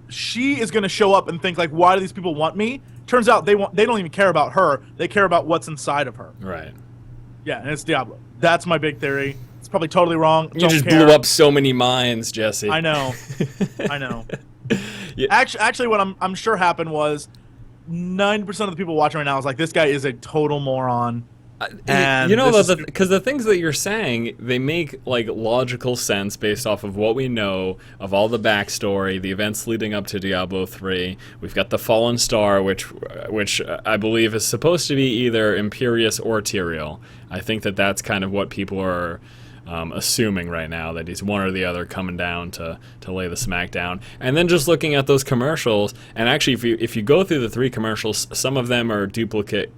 she is going to show up and think like, why do these people want me? Turns out they don't even care about her. They care about what's inside of her. Right. Yeah, and it's Diablo. That's my big theory. It's probably totally wrong. You just blew up so many minds, Jesse. I know. I know. Yeah. Actually, what I'm sure happened was 90% of the people watching right now is like, this guy is a total moron. And you know, because the things that you're saying, they make like logical sense based off of what we know of all the backstory, the events leading up to Diablo 3. We've got the Fallen Star, which I believe is supposed to be either Imperious or Tyrael. I think that's kind of what people are assuming right now, that he's one or the other coming down to lay the smack down. And then just looking at those commercials, and actually if you go through the 3 commercials, some of them are duplicate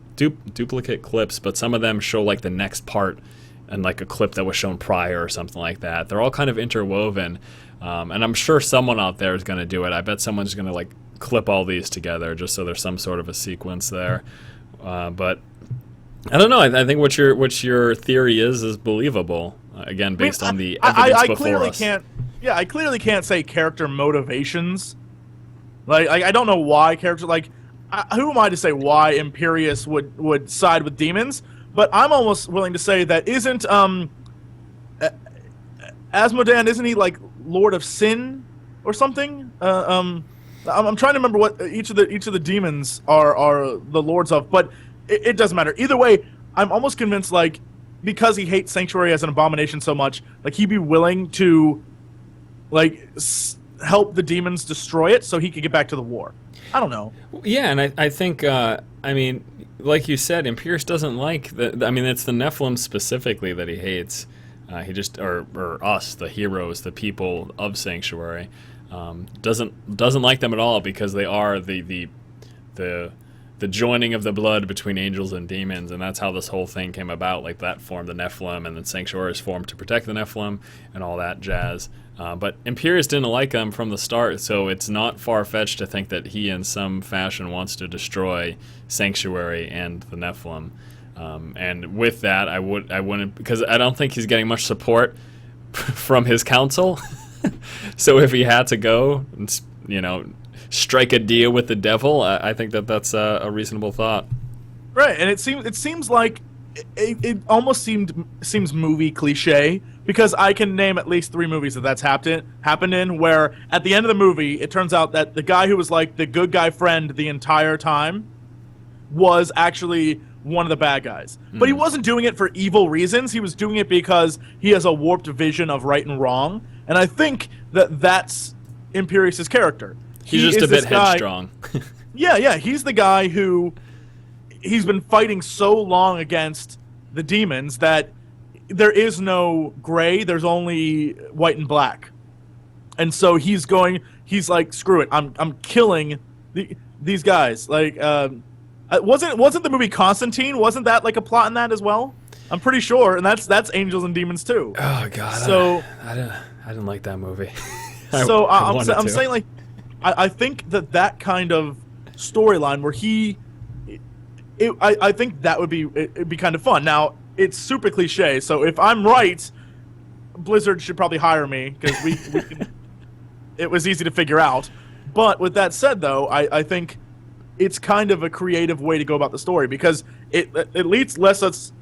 clips, but some of them show like the next part and like a clip that was shown prior or something like that. They're all kind of interwoven, and I'm sure someone out there is going to do it. I bet someone's going to like clip all these together just so there's some sort of a sequence there. But I don't know. I think what your theory is believable. Again, based on the evidence before clearly us. I clearly can't say character motivations. Like I don't know why character like. Who am I to say why Imperious would side with demons? But I'm almost willing to say that isn't Asmodan, isn't he like Lord of Sin or something? I'm trying to remember what each of the demons are the lords of, but it doesn't matter. Either way, I'm almost convinced like because he hates Sanctuary as an abomination so much, like he'd be willing to like help the demons destroy it so he could get back to the war. I don't know. Yeah, and I think, I mean, like you said, Imperious doesn't like I mean, it's the Nephilim specifically that he hates. He just, or us, the heroes, the people of Sanctuary, doesn't like them at all because they are the joining of the blood between angels and demons, and that's how this whole thing came about. Like that formed the Nephilim, and then Sanctuary is formed to protect the Nephilim and all that jazz. But Imperious didn't like them from the start, so it's not far-fetched to think that he in some fashion wants to destroy Sanctuary and the Nephilim. And with that, I wouldn't, because I don't think he's getting much support from his council. So if he had to go and, strike a deal with the devil, I think that's a reasonable thought. Right, and it seems like it almost seems movie cliche, because I can name at least 3 movies that's happened in, where at the end of the movie it turns out that the guy who was like the good guy friend the entire time was actually one of the bad guys. But he wasn't doing it for evil reasons. He was doing it because he has a warped vision of right and wrong, and I think that's Imperious's character. He's just a bit headstrong. Yeah, he's the guy who he's been fighting so long against the demons that there is no gray, there's only white and black. And so he's like, screw it, I'm killing these guys. Like, wasn't the movie Constantine, wasn't that like a plot in that as well? I'm pretty sure, and that's angels and demons too. Oh god. So I didn't like that movie. So I'm saying like, I think that kind of storyline where I think that it'd be kind of fun. Now, it's super cliche, so if I'm right, Blizzard should probably hire me, because we can, it was easy to figure out. But with that said, though, I think it's kind of a creative way to go about the story, because it at least lets us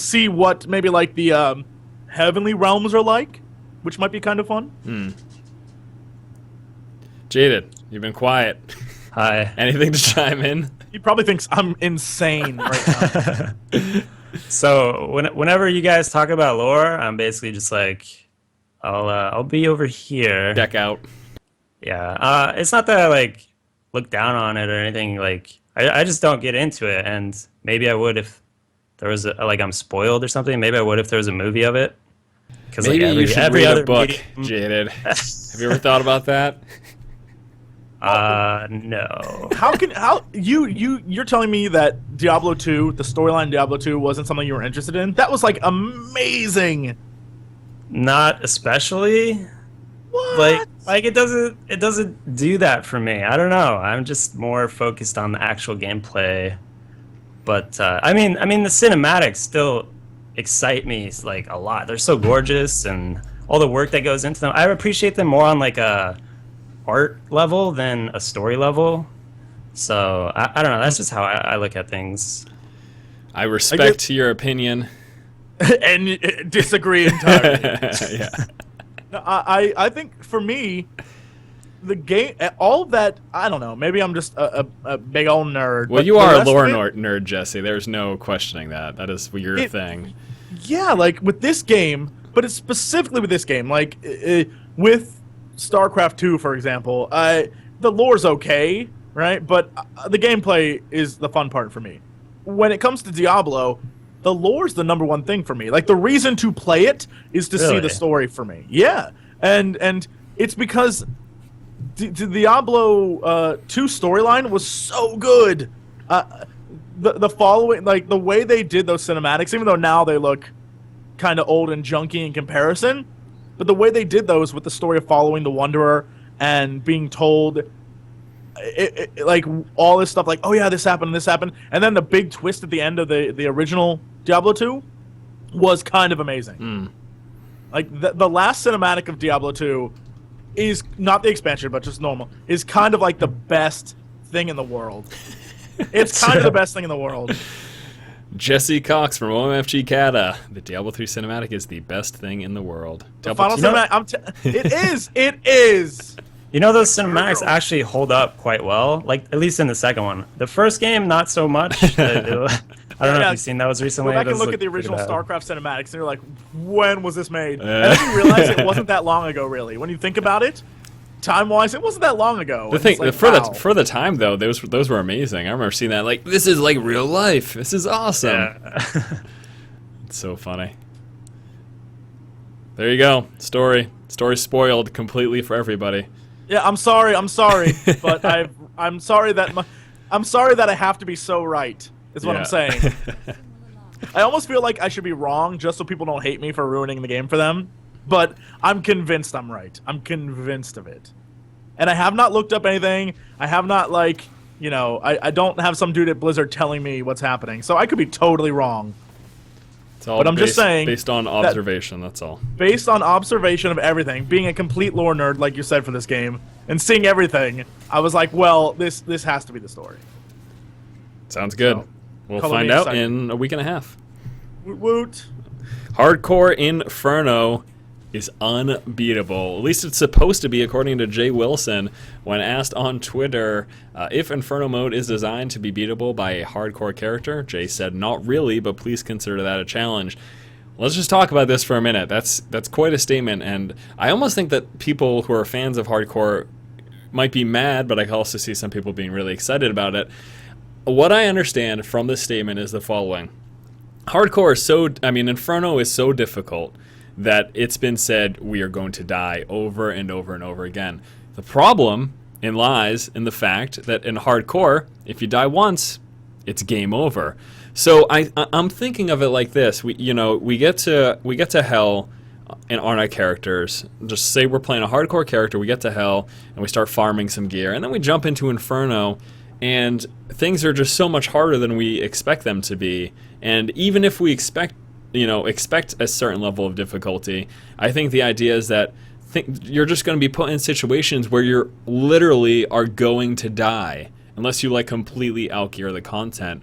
see what maybe like the heavenly realms are like, which might be kind of fun. Jaded, you've been quiet. Hi. Anything to chime in? He probably thinks I'm insane right now. So whenever you guys talk about lore, I'm basically just like, I'll be over here. Deck out. Yeah. It's not that I like look down on it or anything. Like I just don't get into it, and maybe I would if there was I'm spoiled or something. Maybe I would if there was a movie of it. Because maybe like, you should every read other a book, medium... Jaded. Have you ever thought about that? No. You're telling me that Diablo 2, the storyline Diablo 2 wasn't something you were interested in? That was like amazing. Not especially. What? Like it doesn't do that for me. I don't know. I'm just more focused on the actual gameplay. But I mean the cinematics still excite me like a lot. They're so gorgeous, and all the work that goes into them. I appreciate them more on like a art level than a story level. So I don't know. That's just how I look at things. I respect your opinion. And disagree entirely. Yeah. No, I think for me, the game, all of that, I don't know. Maybe I'm just a big old nerd. Well, but you the are a rest of lore it- nerd, Jesse. There's no questioning that. That is your thing. Yeah, like with this game, but it's specifically with this game, like with StarCraft 2, for example, the lore's okay, right? But the gameplay is the fun part for me. When it comes to Diablo, the lore's the number one thing for me. Like, the reason to play it is to see the story for me. Yeah, and it's because the Diablo 2 storyline was so good. The following, like, the way they did those cinematics, even though now they look kind of old and junky in comparison, but the way they did those with the story of following the Wanderer and being told, like, all this stuff, like, oh yeah, this happened, and then the big twist at the end of the original Diablo 2 was kind of amazing. Like, the last cinematic of Diablo 2 is not the expansion, but just normal, is kind of like the best thing in the world. It's kind of the best thing in the world. Jesse Cox from OMFG Cata. The Diablo 3 cinematic is the best thing in the world. The final cinematic, it is. You know, those cinematics actually hold up quite well, like, at least in the second one. The first game, not so much. I don't know if you've seen those recently. Go back and Those look at the original pretty bad. StarCraft cinematics, and you're like, when was this made? And then you realize it wasn't that long ago, really. When you think about it, time-wise, it wasn't that long ago. The thing, like, for the time though, those were amazing. I remember seeing that. Like, this is like real life. This is awesome. Yeah. It's so funny. There you go. Story spoiled completely for everybody. Yeah, I'm sorry, but I'm sorry that I have to be so right. Is what I'm saying. I almost feel like I should be wrong just so people don't hate me for ruining the game for them. But I'm convinced I'm right. I'm convinced of it. And I have not looked up anything. I have not, like, you know, I don't have some dude at Blizzard telling me what's happening. So I could be totally wrong. It's all But I'm just saying based on observation, that's all. Based on observation of everything, being a complete lore nerd, like you said, for this game, and seeing everything, I was like, well, this has to be the story. Sounds good. So, we'll color find me out excited. in a week and a half. Woot woot. Hardcore Inferno is unbeatable. At least it's supposed to be, according to Jay Wilson, when asked on Twitter if Inferno mode is designed to be beatable by a hardcore character. Jay said, not really, but please consider that a challenge. Let's just talk about this for a minute. That's quite a statement, and I almost think that people who are fans of hardcore might be mad, but I can also see some people being really excited about it. What I understand from this statement is the following. Hardcore is Inferno is so difficult that it's been said we are going to die over and over and over again. The problem lies in the fact that in hardcore, if you die once, it's game over. So I'm thinking of it like this: we get to hell on our characters. Just say we're playing a hardcore character, we get to hell and we start farming some gear, and then we jump into Inferno, and things are just so much harder than we expect them to be. And even if we expect a certain level of difficulty, I think the idea is that you're just going to be put in situations where you're literally are going to die unless you like completely outgear the content.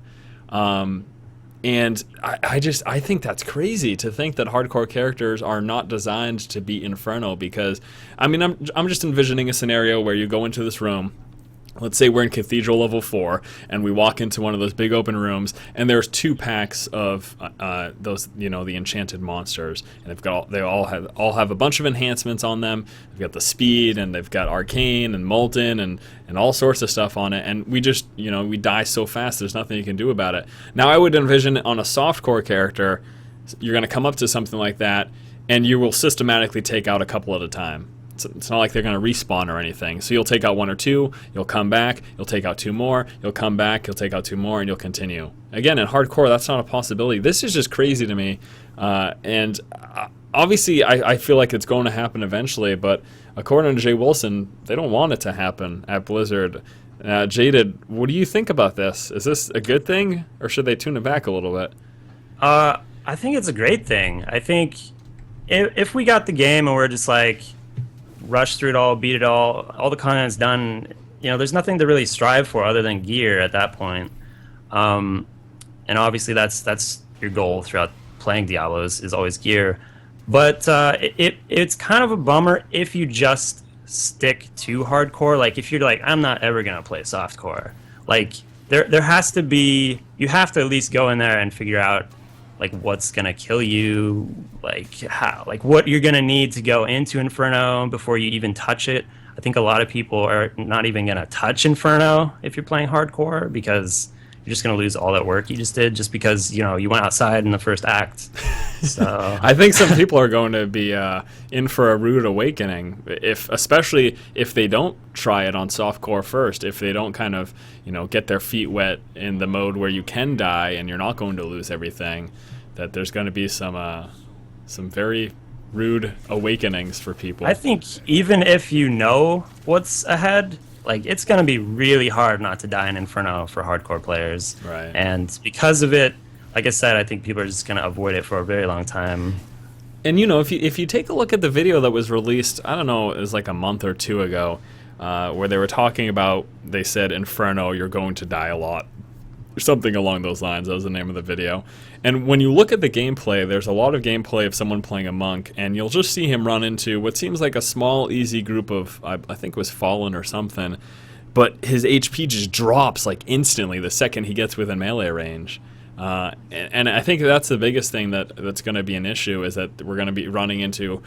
And I think that's crazy to think that hardcore characters are not designed to beat Inferno, because I'm just envisioning a scenario where you go into this room. Let's say we're in Cathedral level 4, and we walk into one of those big open rooms, and there's 2 packs of those, the enchanted monsters, and they all have a bunch of enhancements on them. They've got the speed, and they've got arcane and molten, and all sorts of stuff on it. And we just, we die so fast. There's nothing you can do about it. Now, I would envision on a softcore character, you're going to come up to something like that, and you will systematically take out a couple at a time. It's not like they're going to respawn or anything. So you'll take out 1 or 2, you'll come back, you'll take out 2 more, you'll come back, you'll take out 2 more, and you'll continue. Again, in hardcore, that's not a possibility. This is just crazy to me. And obviously, I feel like it's going to happen eventually, but according to Jay Wilson, they don't want it to happen at Blizzard. Jaded, what do you think about this? Is this a good thing, or should they tune it back a little bit? I think it's a great thing. I think if we got the game and we're just like, rush through it all, beat it all the content's done. There's nothing to really strive for other than gear at that point. And obviously that's your goal throughout playing Diablo is always gear. But it's kind of a bummer if you just stick to hardcore. Like if you're like, I'm not ever gonna play softcore. Like there has to be, you have to at least go in there and figure out like what's gonna kill you, like how, like what you're gonna need to go into Inferno before you even touch it. I think a lot of people are not even gonna touch Inferno if you're playing hardcore because you're just gonna lose all that work you just did just because you went outside in the first act. So I think some people are going to be in for a rude awakening, especially if they don't try it on softcore first. If they don't kind of get their feet wet in the mode where you can die and you're not going to lose everything, that there's going to be some very rude awakenings for people. I think even if you know what's ahead, like it's going to be really hard not to die in Inferno for hardcore players. Right. And because of it, like I said, I think people are just going to avoid it for a very long time. And if you take a look at the video that was released, I don't know, it was like a month or two ago, where they were talking about, they said, Inferno, you're going to die a lot. Or something along those lines. That was the name of the video. And when you look at the gameplay, there's a lot of gameplay of someone playing a monk, and you'll just see him run into what seems like a small, easy group of, I think it was Fallen or something, but his HP just drops like instantly the second he gets within melee range. And I think that's the biggest thing that's going to be an issue, is that we're going to be running into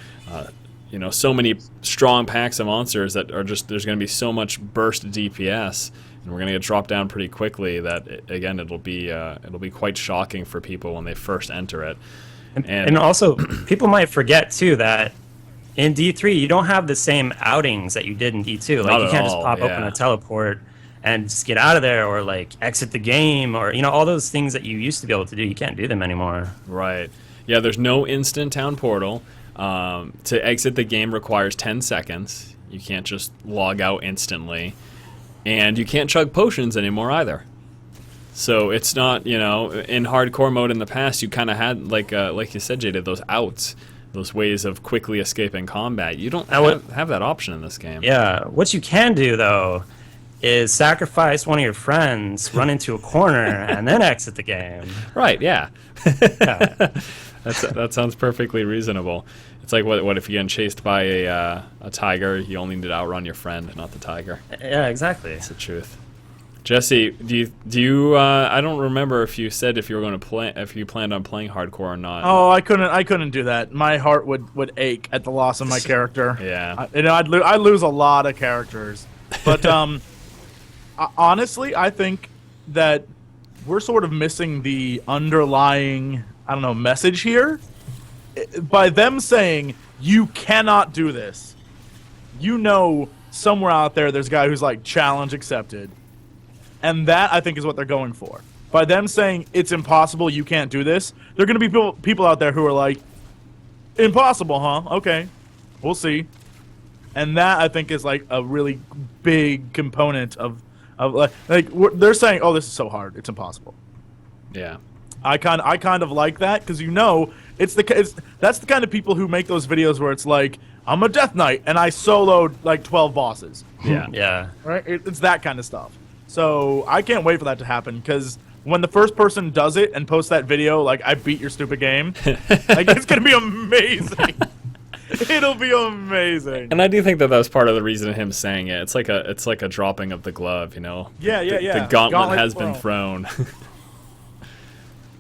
so many strong packs of monsters that are just, there's going to be so much burst DPS, and we're going to get dropped down pretty quickly that, again, it'll be quite shocking for people when they first enter it. And also, people might forget, too, that in D3, you don't have the same outings that you did in D2. Like, you can't just pop open a teleport and just get out of there, or, like, exit the game, or, all those things that you used to be able to do. You can't do them anymore. Right. Yeah, there's no instant town portal. To exit the game requires 10 seconds. You can't just log out instantly. And you can't chug potions anymore either. So it's not, in hardcore mode in the past, you kind of had, like you said, Jada, those outs, those ways of quickly escaping combat. You don't have that option in this game. Yeah. What you can do, though, is sacrifice one of your friends, run into a corner, and then exit the game. Right, yeah. That sounds perfectly reasonable. It's like, what if you're getting chased by a tiger? You only need to outrun your friend, not the tiger. Yeah, exactly. That's the truth. Jesse, do you? I don't remember if you said if you were going to play, if you planned on playing hardcore or not. Oh, I couldn't do that. My heart would ache at the loss of my character. Yeah. I'd lose a lot of characters. But honestly, I think that we're sort of missing the underlying, message here. By them saying, you cannot do this, somewhere out there's a guy who's like, challenge accepted. And that, I think, is what they're going for. By them saying, it's impossible, you can't do this, there are going to be people out there who are like, impossible, huh? Okay, we'll see. And that, I think, is like a really big component of they're saying, oh, this is so hard, it's impossible. Yeah. I kind of like that, because that's the kind of people who make those videos where it's like, I'm a Death Knight and I soloed like 12 bosses. Yeah. Yeah. Right? It's that kind of stuff. So I can't wait for that to happen, because when the first person does it and posts that video, like, I beat your stupid game, like, it's gonna be amazing. It'll be amazing. And I do think that was part of the reason of him saying it. It's like a dropping of the glove, Yeah. The gauntlet has been thrown.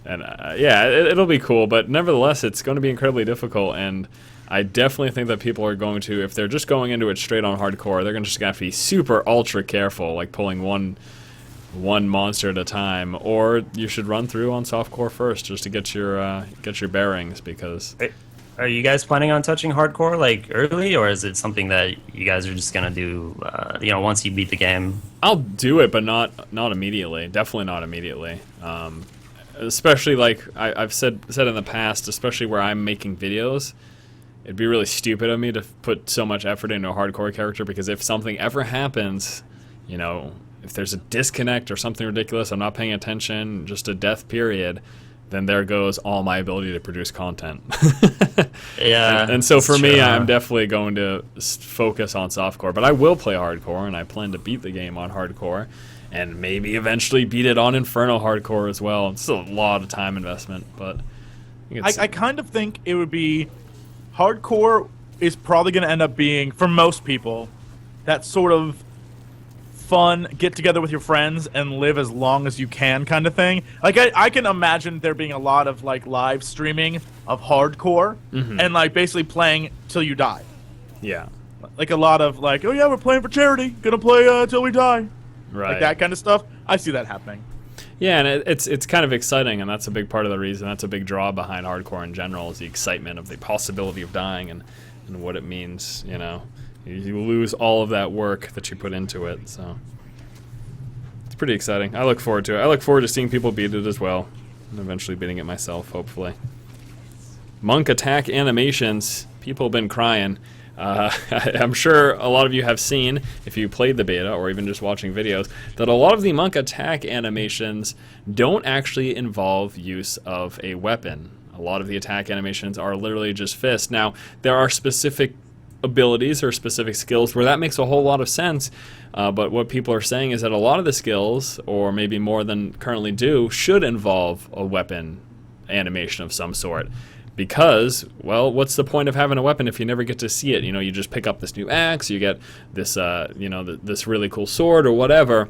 And it'll be cool, but nevertheless, it's going to be incredibly difficult. And I definitely think that people are going to, if they're just going into it straight on hardcore, they're going to just have to be super ultra careful, like pulling one monster at a time. Or you should run through on softcore first, just to get your bearings. Because are you guys planning on touching hardcore like early, or is it something that you guys are just gonna do, once you beat the game? I'll do it, but not immediately. Definitely not immediately. Especially like I've said in the past, especially where I'm making videos, it'd be really stupid of me to put so much effort into a hardcore character, because if something ever happens, if there's a disconnect or something ridiculous, I'm not paying attention, just a death period, then there goes all my ability to produce content. Yeah. And so for that's me, true. I'm definitely going to focus on softcore, but I will play hardcore, and I plan to beat the game on hardcore, and maybe eventually beat it on Inferno hardcore as well. It's still a lot of time investment, but I kind of think it would be hardcore is probably going to end up being, for most people, that sort of fun get together with your friends and live as long as you can kind of thing. Like I can imagine there being a lot of like live streaming of hardcore and like basically playing till you die. yeah, Like a lot of like, oh yeah, we're playing for charity, gonna play till we die, right. like that kind of stuff. I see that happening. Yeah, and it's kind of exciting, and that's a big part of the reason. That's a big draw behind hardcore in general, is the excitement of the possibility of dying and what it means. You know, you lose all of that work that you put into it, so it's pretty exciting. I look forward to it. I look forward to seeing people beat it as well, and eventually beating it myself, hopefully. Monk attack animations. People have been crying. I'm sure a lot of you have seen, if you played the beta or even just watching videos, that a lot of the monk attack animations don't actually involve use of a weapon. A lot of the attack animations are literally just fists. Now, there are specific abilities or specific skills where that makes a whole lot of sense, but what people are saying is that a lot of the skills, or maybe more than currently do, should involve a weapon animation of some sort. Because, well, what's the point of having a weapon if you never get to see it? You know, you just pick up this new axe, you get this, this really cool sword or whatever.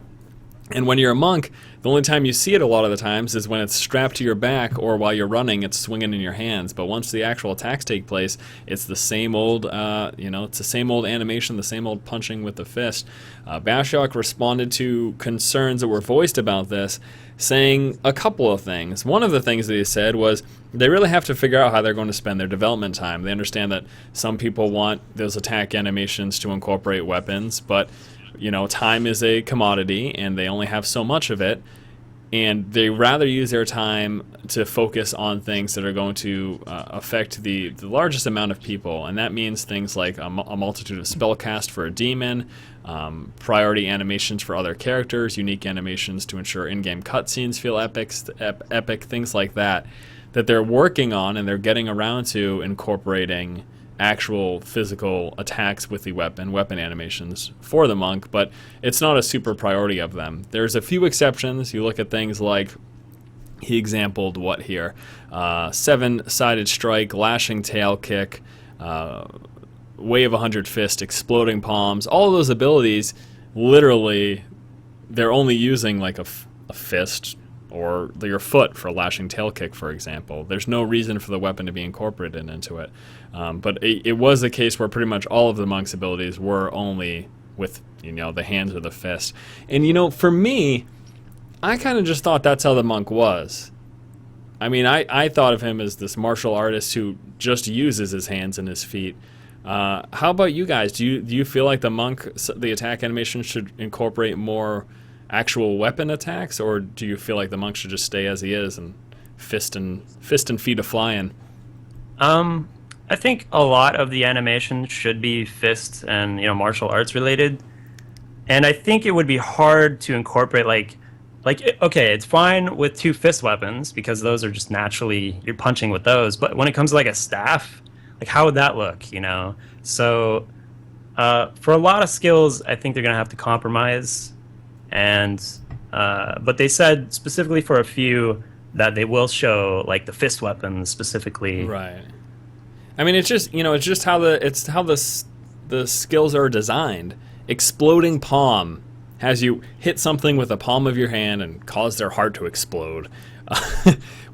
And when you're a monk, the only time you see it a lot of the times is when it's strapped to your back, or while you're running, it's swinging in your hands. But once the actual attacks take place, it's the same old, it's the same old animation, the same old punching with the fist. Bashiok responded to concerns that were voiced about this, saying a couple of things. One of the things that he said was they really have to figure out how they're going to spend their development time. They understand that some people want those attack animations to incorporate weapons, but time is a commodity, and they only have so much of it, and they rather use their time to focus on things that are going to affect the largest amount of people, and that means things like a multitude of spellcast for a demon, priority animations for other characters, unique animations to ensure in-game cutscenes feel epic, things like that they're working on, and they're getting around to incorporating actual physical attacks with the weapon animations for the monk, but it's not a super priority of them. There's a few exceptions. You look at things like, he exampled what here? 7-sided strike, lashing tail kick, wave 100 fist, exploding palms. All of those abilities, literally, they're only using like a fist or your foot for lashing tail kick, for example. There's no reason for the weapon to be incorporated into it. But it was a case where pretty much all of the monk's abilities were only with, the hands or the fist. And, for me, I kind of just thought that's how the monk was. I mean, I thought of him as this martial artist who just uses his hands and his feet. How about you guys? Do you feel like the attack animation should incorporate more actual weapon attacks, or do you feel like the monk should just stay as he is and fist and feet a flying? I think a lot of the animation should be fist and martial arts related, and I think it would be hard to incorporate okay, it's fine with 2 fist weapons because those are just naturally you're punching with those, but when it comes to like a staff, like how would that look? So for a lot of skills, I think they're gonna have to compromise. And but they said specifically for a few that they will show like the fist weapons specifically. Right. I mean, it's just how the skills are designed. Exploding palm has you hit something with the palm of your hand and cause their heart to explode.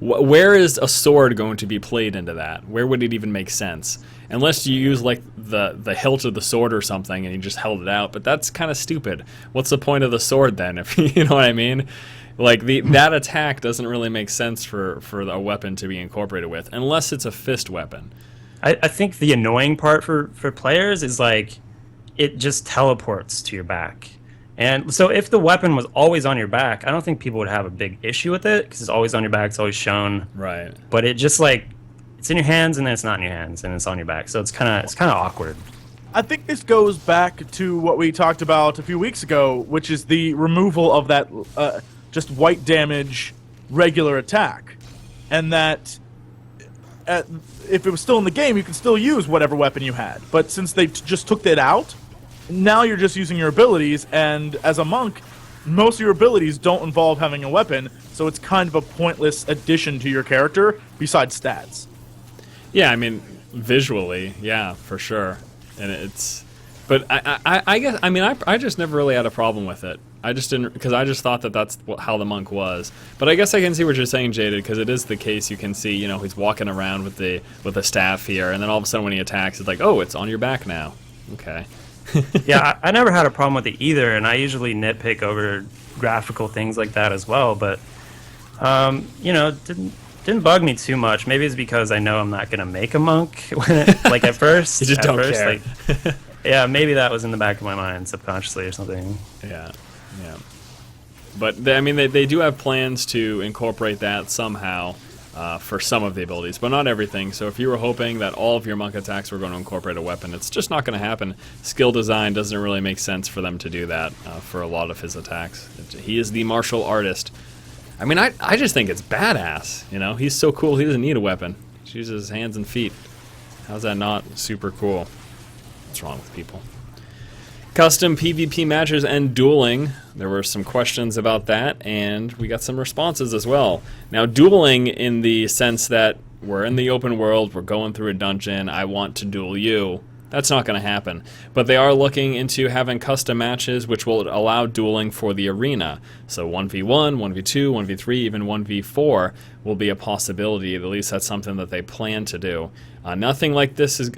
Where is a sword going to be played into that? Where would it even make sense? Unless you use like the hilt of the sword or something and you just held it out, but that's kind of stupid. What's the point of the sword then, if you know what I mean? Like that attack doesn't really make sense for a weapon to be incorporated with, unless it's a fist weapon. I think the annoying part for players is like it just teleports to your back. And so if the weapon was always on your back, I don't think people would have a big issue with it because it's always on your back, it's always shown. Right. But it just like it's in your hands and then it's not in your hands and it's on your back. So it's kind of awkward. I think this goes back to what we talked about a few weeks ago, which is the removal of that just white damage regular attack. and that if it was still in the game, you could still use whatever weapon you had. But since they just took that out, now you're just using your abilities, and as a monk, most of your abilities don't involve having a weapon, so it's kind of a pointless addition to your character besides stats. Yeah, I mean, visually, yeah, for sure. And it's... But I guess, I mean, I just never really had a problem with it. I just didn't, because I just thought that that's how the monk was. But I guess I can see what you're saying, Jaded, because it is the case. You can see, you know, he's walking around with the staff here, and then all of a sudden when he attacks, it's like, oh, it's on your back now. Okay. Yeah, I never had a problem with it either, and I usually nitpick over graphical things like that as well. But you know, didn't bug me too much. Maybe it's because I know I'm not gonna make a monk when it, like at first. You just don't care. Like, yeah, maybe that was in the back of my mind subconsciously or something. Yeah, yeah. But I mean, they do have plans to incorporate that somehow for some of the abilities, but not everything. So if you were hoping that all of your monk attacks were going to incorporate a weapon, it's just not going to happen. Skill design doesn't really make sense for them to do that for a lot of his attacks. He is the martial artist. I mean, I just think it's badass. You know, he's so cool. He doesn't need a weapon. He uses his hands and feet. How's that not super cool? What's wrong with people? Custom PvP matches and dueling. There were some questions about that, and we got some responses as well. Now, dueling in the sense that we're in the open world, we're going through a dungeon, I want to duel you. That's not going to happen. But they are looking into having custom matches which will allow dueling for the arena. So 1v1, 1v2, 1v3, even 1v4 will be a possibility. At least that's something that they plan to do. Nothing like this is...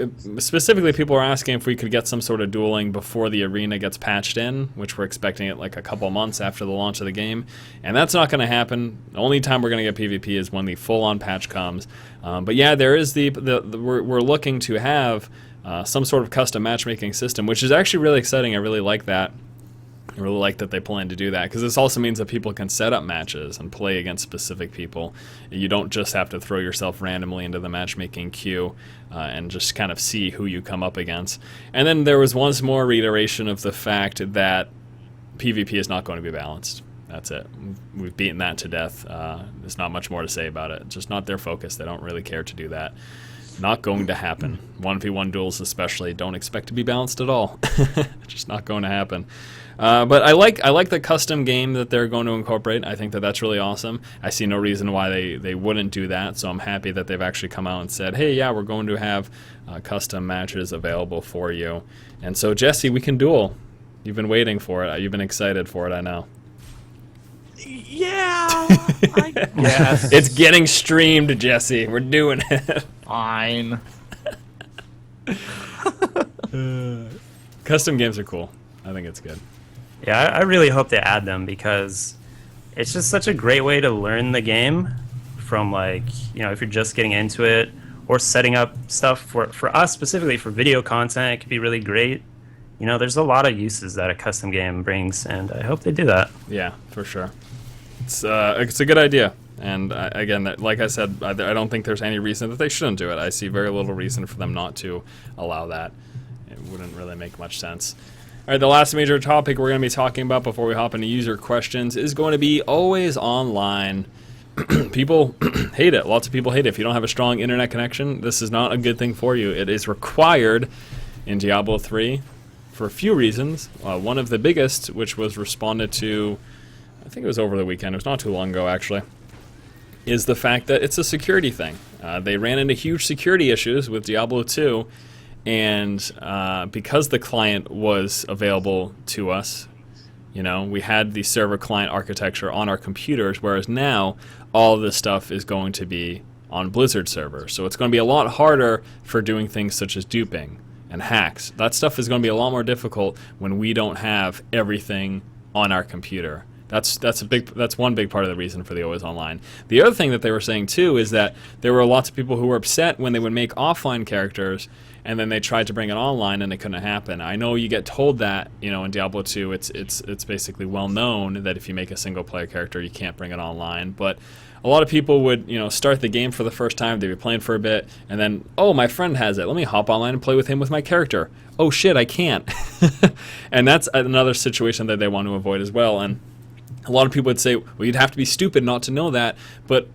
Specifically, people are asking if we could get some sort of dueling before the arena gets patched in, which we're expecting it like a couple months after the launch of the game. And that's not going to happen. The only time we're going to get PvP is when the full-on patch comes. But yeah, there is we're looking to have... some sort of custom matchmaking system, which is actually really exciting. I really like that. I really like that they plan to do that, because this also means that people can set up matches and play against specific people. You don't just have to throw yourself randomly into the matchmaking queue and just kind of see who you come up against. And then there was once more reiteration of the fact that PvP is not going to be balanced. That's it. We've beaten that to death. There's not much more to say about it. It's just not their focus. They don't really care to do that. Not going to happen. 1v1 duels especially don't expect to be balanced at all. Just not going to happen. But I like the custom game that they're going to incorporate. I think that that's really awesome. I see no reason why they wouldn't do that, so I'm happy that they've actually come out and said, hey, yeah, we're going to have custom matches available for you. And so, Jesse, we can duel. You've been waiting for it. You've been excited for it, I know. Yeah, I guess. It's getting streamed, Jesse. We're doing it. Fine. Custom games are cool. I think it's good. Yeah, I really hope they add them, because it's just such a great way to learn the game from, like, you know, if you're just getting into it or setting up stuff for us specifically for video content. It could be really great. You know, there's a lot of uses that a custom game brings, and I hope they do that. Yeah, for sure. It's a good idea. And again, like I said, I don't think there's any reason that they shouldn't do it. I see very little reason for them not to allow that. It wouldn't really make much sense. All right, the last major topic we're going to be talking about before we hop into user questions is going to be always online. People hate it. Lots of people hate it. If you don't have a strong internet connection, this is not a good thing for you. It is required in Diablo 3 for a few reasons. One of the biggest, which was responded to, I think it was over the weekend, it was not too long ago actually, is the fact that it's a security thing. They ran into huge security issues with Diablo 2, and because the client was available to us, you know, we had the server-client architecture on our computers, whereas now all of this stuff is going to be on Blizzard servers. So it's going to be a lot harder for doing things such as duping and hacks. That stuff is going to be a lot more difficult when we don't have everything on our computer. That's one big part of the reason for the always online. The other thing that they were saying too is that there were lots of people who were upset when they would make offline characters and then they tried to bring it online and it couldn't happen. I know you get told that, you know, in Diablo 2 it's basically well known that if you make a single player character you can't bring it online, but a lot of people would, you know, start the game for the first time, they'd be playing for a bit, and then, oh, my friend has it, let me hop online and play with him with my character. Oh shit, I can't. And that's another situation that they want to avoid as well. And a lot of people would say, well, you'd have to be stupid not to know that, but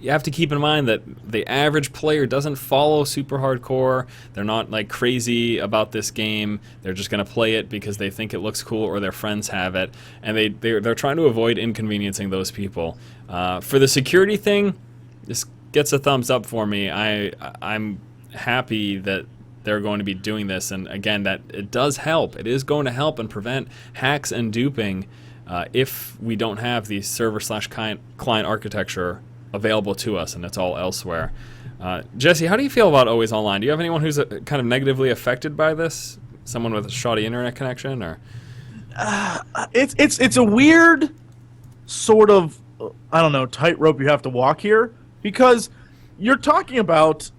you have to keep in mind that the average player doesn't follow super hardcore. They're not like crazy about this game. They're just going to play it because they think it looks cool or their friends have it, and they're trying to avoid inconveniencing those people. For the security thing, this gets a thumbs up for me. I'm happy that they're going to be doing this, and again, that it does help. It is going to help and prevent hacks and duping if we don't have the server/client architecture available to us, and it's all elsewhere. Jesse, how do you feel about Always Online? Do you have anyone who's kind of negatively affected by this? Someone with a shoddy internet connection, or? It's a weird sort of, I don't know, tightrope you have to walk here, because you're talking about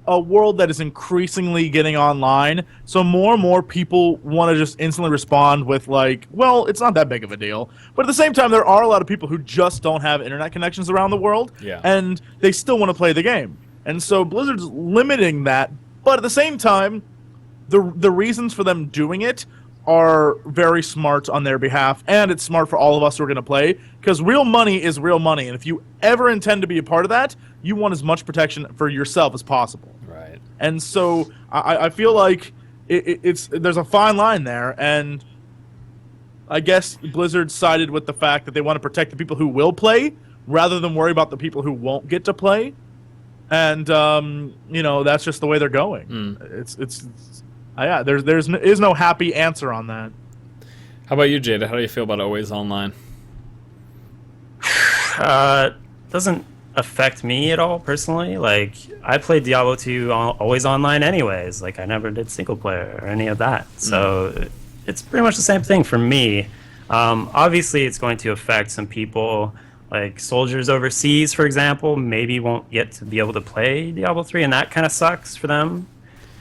a world that is increasingly getting online, so more and more people want to just instantly respond with like, well, it's not that big of a deal. But at the same time, there are a lot of people who just don't have internet connections around the world, and they still want to play the game. And so Blizzard's limiting that, but at the same time, the reasons for them doing it are very smart on their behalf, and it's smart for all of us who are going to play, because real money is real money, and if you ever intend to be a part of that, you want as much protection for yourself as possible. Right. And so I feel like there's a fine line there, and I guess Blizzard sided with the fact that they want to protect the people who will play rather than worry about the people who won't get to play. And that's just the way they're going. There is no happy answer on that. How about you, Jada? How do you feel about Always Online? Doesn't affect me at all personally. Like, I played Diablo 2 Always Online anyways. Like, I never did single player or any of that. So it's pretty much the same thing for me. Obviously, it's going to affect some people, like soldiers overseas, for example, maybe won't get to be able to play Diablo 3, and that kind of sucks for them.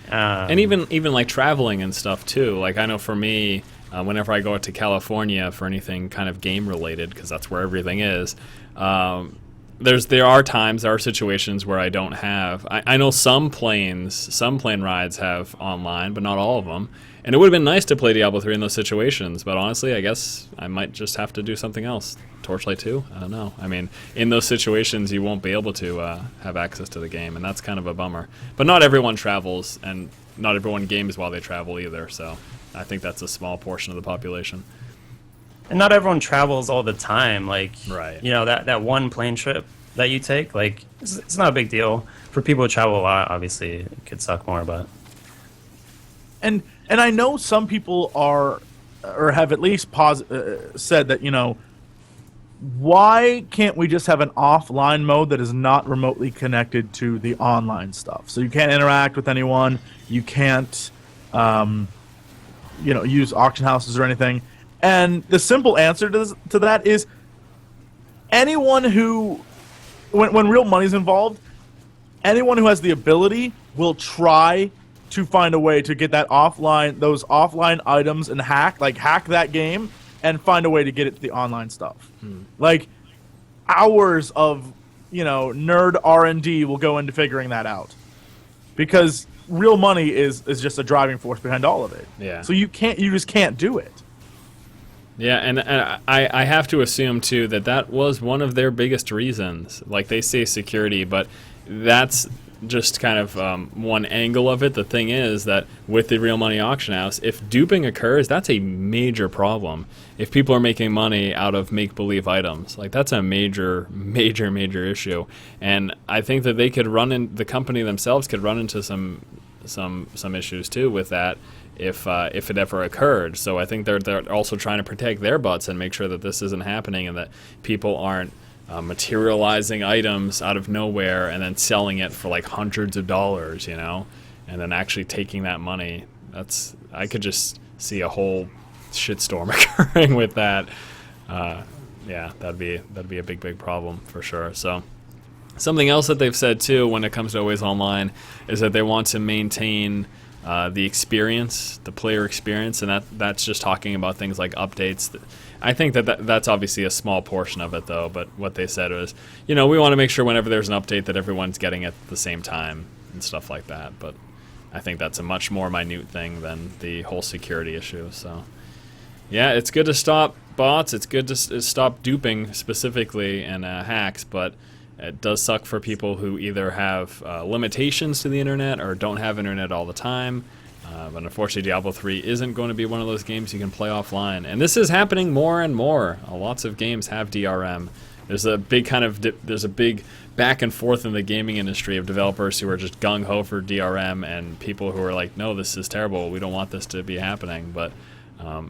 And even like traveling and stuff too. Like, I know for me, whenever I go out to California for anything kind of game related, because that's where everything is, there are situations where I don't have. I know some plane rides have online, but not all of them. And it would have been nice to play Diablo 3 in those situations, but honestly, I guess I might just have to do something else. Torchlight 2? I don't know. I mean, in those situations, you won't be able to have access to the game, and that's kind of a bummer. But not everyone travels, and not everyone games while they travel either, so I think that's a small portion of the population. And not everyone travels all the time. Like, right. That one plane trip that you take, like, it's not a big deal. For people who travel a lot, obviously, it could suck more, but... And I know some people are, or have at least said that, why can't we just have an offline mode that is not remotely connected to the online stuff? So you can't interact with anyone, you can't, use auction houses or anything. And the simple answer to that is anyone who, when real money's involved, anyone who has the ability will try to find a way to get those offline items and hack that game and find a way to get it to the online stuff. Like, hours of, nerd R&D will go into figuring that out. Because real money is just a driving force behind all of it. Yeah. So you just can't do it. Yeah, and I have to assume, too, that was one of their biggest reasons. Like, they say security, but that's just kind of one angle of it. The thing is that with the real money auction house, if duping occurs, that's a major problem. If people are making money out of make-believe items, like, that's a major issue. And I think that the company themselves could run into some issues too with that if it ever occurred. So I think they're also trying to protect their butts and make sure that this isn't happening and that people aren't materializing items out of nowhere and then selling it for like hundreds of dollars, and then actually taking that money. I could just see a whole shitstorm occurring with that. That'd be a big problem for sure. So something else that they've said too when it comes to Always Online is that they want to maintain the experience, the player experience, and that's just talking about things like updates. I think that's obviously a small portion of it, though. But what they said was, we want to make sure whenever there's an update that everyone's getting it at the same time and stuff like that. But I think that's a much more minute thing than the whole security issue. So, yeah, it's good to stop bots. It's good to stop duping specifically and hacks. But It does suck for people who either have limitations to the internet or don't have internet all the time. But unfortunately, Diablo 3 isn't going to be one of those games you can play offline. And this is happening more and more. Lots of games have DRM. There's a big there's a big back and forth in the gaming industry of developers who are just gung-ho for DRM and people who are like, no, this is terrible. We don't want this to be happening. But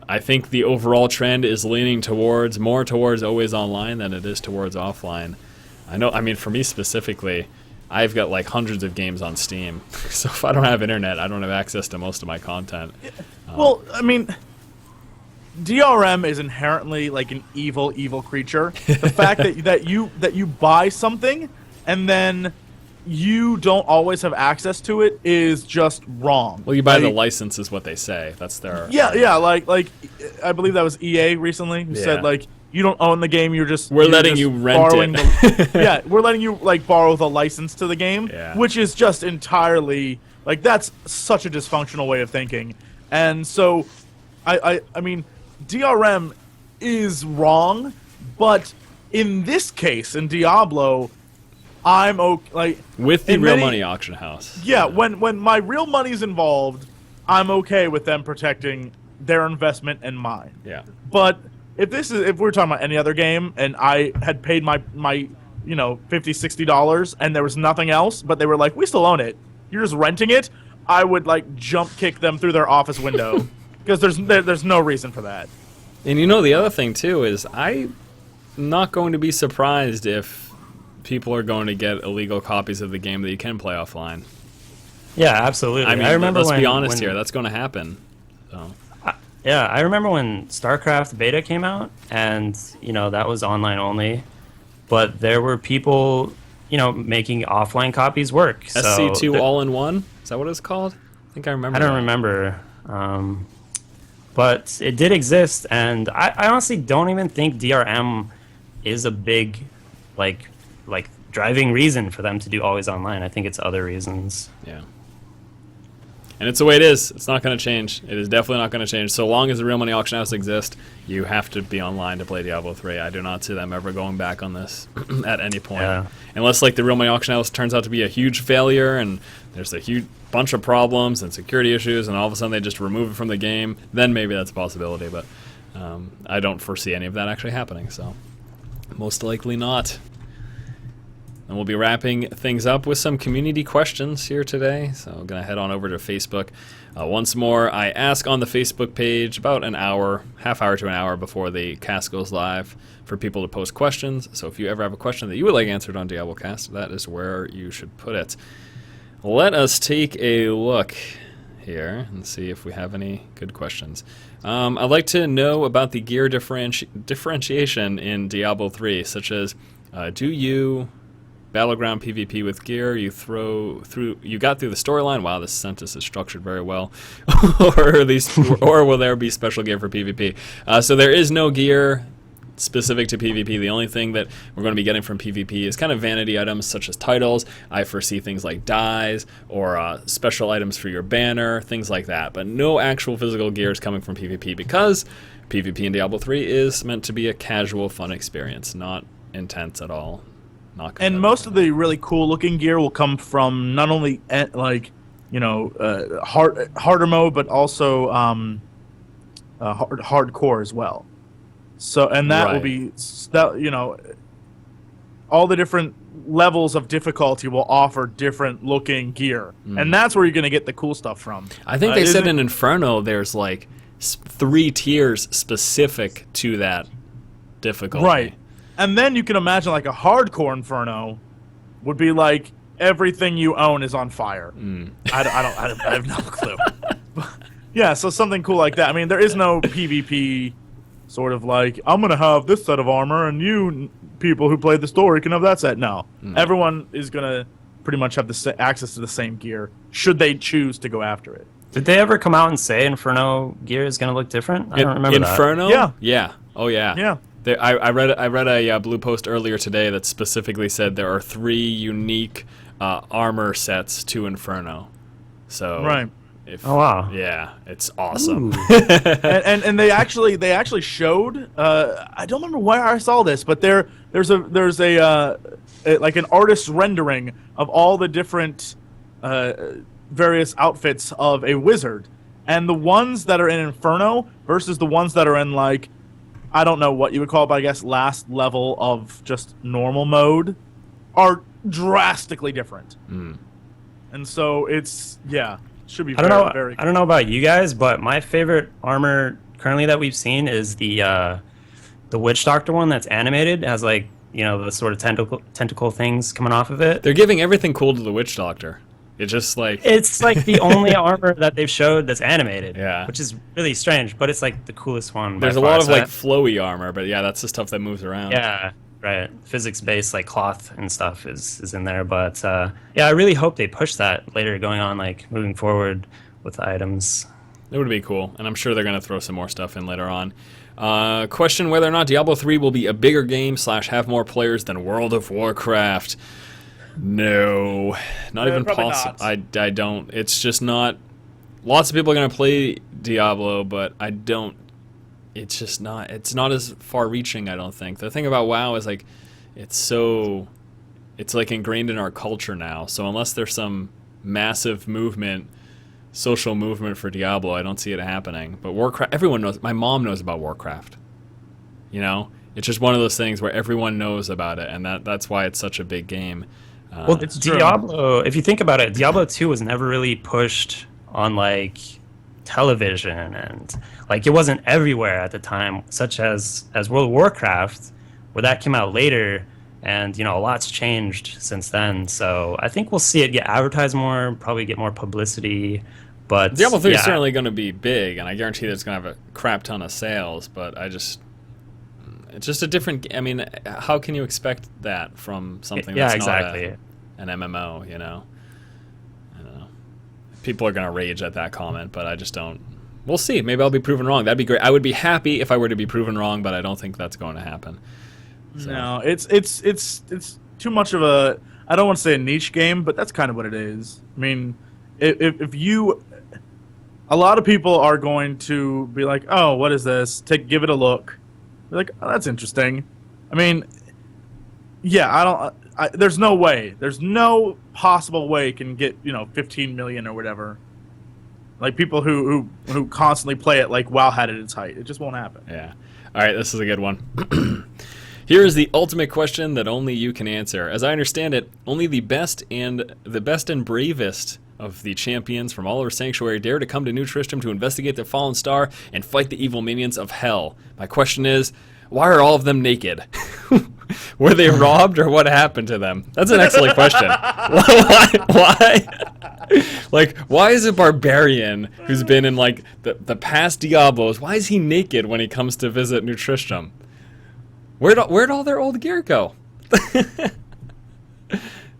I think the overall trend is leaning more towards always online than it is towards offline. I mean, for me specifically, I've got like hundreds of games on Steam. So if I don't have internet, I don't have access to most of my content. Well, I mean, DRM is inherently like an evil creature. The fact that you buy something and then you don't always have access to it is just wrong. Well, you buy the license is what they say. That's their... Yeah, like I believe that was EA recently who said like, you don't own the game, we're letting you rent it. Yeah, we're letting you like borrow the license to the game, which is just entirely like, that's such a dysfunctional way of thinking. And so I mean, DRM is wrong, but in this case, in Diablo, I'm okay. Like, with the real money auction house. Yeah, when my real money's involved, I'm okay with them protecting their investment and mine. Yeah. But if we're talking about any other game and I had paid my $50, $60 and there was nothing else, but they were like, we still own it, you're just renting it, I would like jump kick them through their office window because there's no reason for that. And the other thing too is I'm not going to be surprised if people are going to get illegal copies of the game that you can play offline. Yeah, absolutely. I mean, I remember let's be honest here, that's going to happen. So. Yeah, I remember when StarCraft beta came out, and that was online only, but there were people, making offline copies work. SC2 all-in-one? Is that what it's called? I think I remember. I don't remember, but it did exist, and I honestly don't even think DRM is a big, like driving reason for them to do always online. I think it's other reasons. Yeah. And it's the way it is. It's not going to change. It is definitely not going to change. So long as the real money auction house exists, you have to be online to play Diablo 3. I do not see them ever going back on this at any point. Yeah. Unless the real money auction house turns out to be a huge failure and there's a huge bunch of problems and security issues and all of a sudden they just remove it from the game, then maybe that's a possibility. But I don't foresee any of that actually happening. So most likely not. And we'll be wrapping things up with some community questions here today. So I'm going to head on over to Facebook. Once more, I ask on the Facebook page about an hour, half hour to an hour before the cast goes live for people to post questions. So if you ever have a question that you would like answered on DiabloCast, that is where you should put it. Let us take a look here and see if we have any good questions. I'd like to know about the gear differentiation in Diablo 3, such as do you... Battleground PvP with gear, you got through the storyline. Wow, this sentence is structured very well. or will there be special gear for PvP? So there is no gear specific to PvP. The only thing that we're going to be getting from PvP is kind of vanity items such as titles. I foresee things like dyes or special items for your banner, things like that. But no actual physical gear is coming from PvP because PvP in Diablo 3 is meant to be a casual, fun experience, not intense at all. And most of the really cool looking gear will come from not only harder mode, but also hardcore as well. So, and that will be all the different levels of difficulty will offer different looking gear, and that's where you're going to get the cool stuff from. I think they said in Inferno there's like 3 tiers specific to that difficulty. Right. And then you can imagine like a hardcore Inferno would be like everything you own is on fire. I have no clue. Yeah, so something cool like that. I mean, there is no PvP sort of like, I'm going to have this set of armor and you people who play the story can have that set. No. Everyone is going to pretty much have access to the same gear should they choose to go after it. Did they ever come out and say Inferno gear is going to look different? I don't remember Inferno? That. Yeah. Oh, yeah. Yeah. I read a blue post earlier today that specifically said there are 3 unique armor sets to Inferno. So Oh wow! Yeah, it's awesome. and they actually showed. I don't remember where I saw this, but there's a like an artist's rendering of all the different various outfits of a wizard, and the ones that are in Inferno versus the ones that are in, like, I don't know what you would call it, but I guess last level of just normal mode, are drastically different. And so should be very I don't know about you guys, but my favorite armor currently that we've seen is the Witch Doctor one that's animated. It has, like, the sort of tentacle things coming off of it. They're giving everything cool to the Witch Doctor. It's just like... It's like the only armor that they've showed that's animated. Yeah. Which is really strange, but it's like the coolest one. There's a lot of like flowy armor, but yeah, that's the stuff that moves around. Yeah, right. Physics-based, like cloth and stuff is in there. But yeah, I really hope they push that later going on, like moving forward with the items. It would be cool, and I'm sure they're going to throw some more stuff in later on. Question whether or not Diablo 3 will be a bigger game / have more players than World of Warcraft. No, not even possible. I don't. It's just not. Lots of people are going to play Diablo, but I don't. It's just not. It's not as far-reaching, I don't think. The thing about WoW is, like, it's like ingrained in our culture now. So unless there's some massive movement, social movement for Diablo, I don't see it happening. But Warcraft, everyone knows. My mom knows about Warcraft. It's just one of those things where everyone knows about it, and that's why it's such a big game. Well, it's Diablo. If you think about it, Diablo 2 was never really pushed on, like, television, and, like, it wasn't everywhere at the time, such as World of Warcraft, where that came out later, and a lot's changed since then. So I think we'll see it get advertised more, probably get more publicity. But Diablo 3 is certainly going to be big, and I guarantee that it's going to have a crap ton of sales. But it's just a different. I mean, how can you expect that from something that's exactly. not an MMO? I don't know. People are going to rage at that comment, but I just don't. We'll see. Maybe I'll be proven wrong. That'd be great. I would be happy if I were to be proven wrong, but I don't think that's going to happen. So. No, it's too much of a. I don't want to say a niche game, but that's kind of what it is. I mean, if you, a lot of people are going to be like, "Oh, what is this?" Give it a look. They're like, "Oh, that's interesting." I mean, yeah, there's no way. There's no possible way it can get 15 million or whatever. Like people who constantly play it like WoW had at its height. It just won't happen. Yeah. All right, this is a good one. Here is the ultimate question that only you can answer. As I understand it, only the best and bravest of the champions from all over Sanctuary dare to come to New Tristram to investigate the fallen star and fight the evil minions of hell. My question is, why are all of them naked? Were they robbed, or what happened to them? That's an excellent question. Why? Like, why is a barbarian who's been in, like, the past Diablos, why is he naked when he comes to visit New Tristram? Where'd all their old gear go? That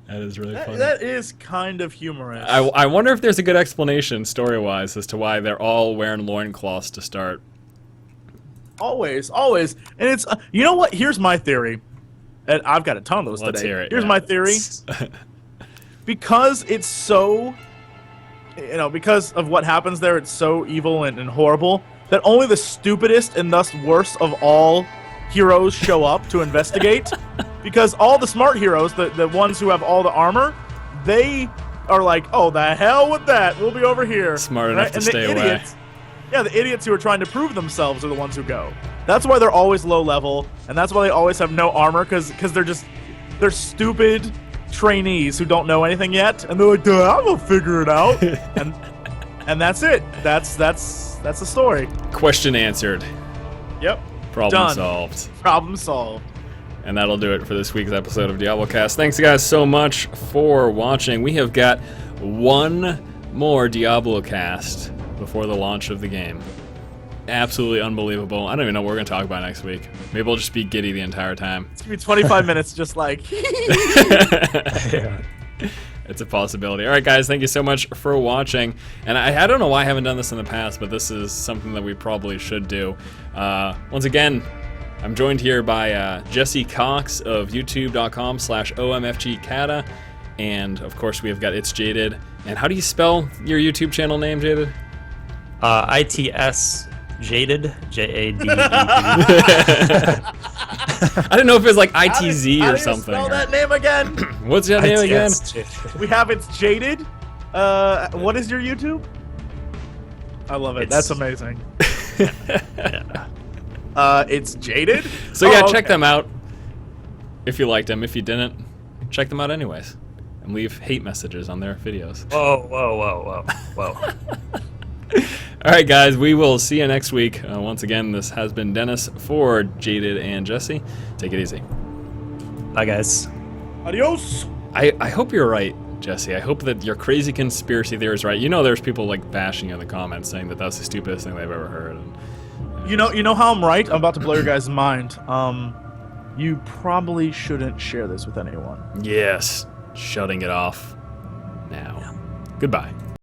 is really funny. That is kind of humorous. I wonder if there's a good explanation, story-wise, as to why they're all wearing loincloths to start. Always. And it's, you know what? Here's my theory. And I've got a ton of those Let's today. hear it, Here's my theory. Because it's so, because of what happens there, it's so evil and horrible, that only the stupidest and thus worst of all heroes show up to investigate. Because all the smart heroes, the ones who have all the armor, they are like, oh, the hell with that. We'll be over here. Smart enough to stay away. Yeah, the idiots who are trying to prove themselves are the ones who go. That's why they're always low level, and that's why they always have no armor, because they're stupid trainees who don't know anything yet, and they're like, duh, I'm gonna figure it out. and that's it. That's the story. Question answered. Yep. Problem solved. Problem solved. And that'll do it for this week's episode of DiabloCast. Thanks, guys, so much for watching. We have got one more DiabloCast before the launch of the game. Absolutely unbelievable. I don't even know what we're going to talk about next week. Maybe we'll just be giddy the entire time. It's going to be 25 minutes just like... Yeah. It's a possibility. All right, guys, thank you so much for watching. And I don't know why I haven't done this in the past, but this is something that we probably should do. Once again, I'm joined here by Jesse Cox of youtube.com/omfgcata. And, of course, we have got It's Jaded And how do you spell your YouTube channel name, Jaded? ITS Jaded, Jaded. I didn't know if it was like ITZ or something. Spell that name again. What's your name again? We have It's Jaded. What is your YouTube? I love it. That's amazing. It's Jaded. So yeah, check them out if you liked them. If you didn't, check them out anyways, and leave hate messages on their videos. Whoa. All right, guys, we will see you next week. Once again, this has been Dennis for Jaded and Jesse. Take it easy. Bye, guys. Adios. I hope you're right, Jesse. I hope that your crazy conspiracy theory is right. You know, there's people like bashing in the comments saying that that's the stupidest thing they've ever heard. And, You know how I'm right? I'm about to blow your guys' mind. You probably shouldn't share this with anyone. yes, shutting it off now. Goodbye.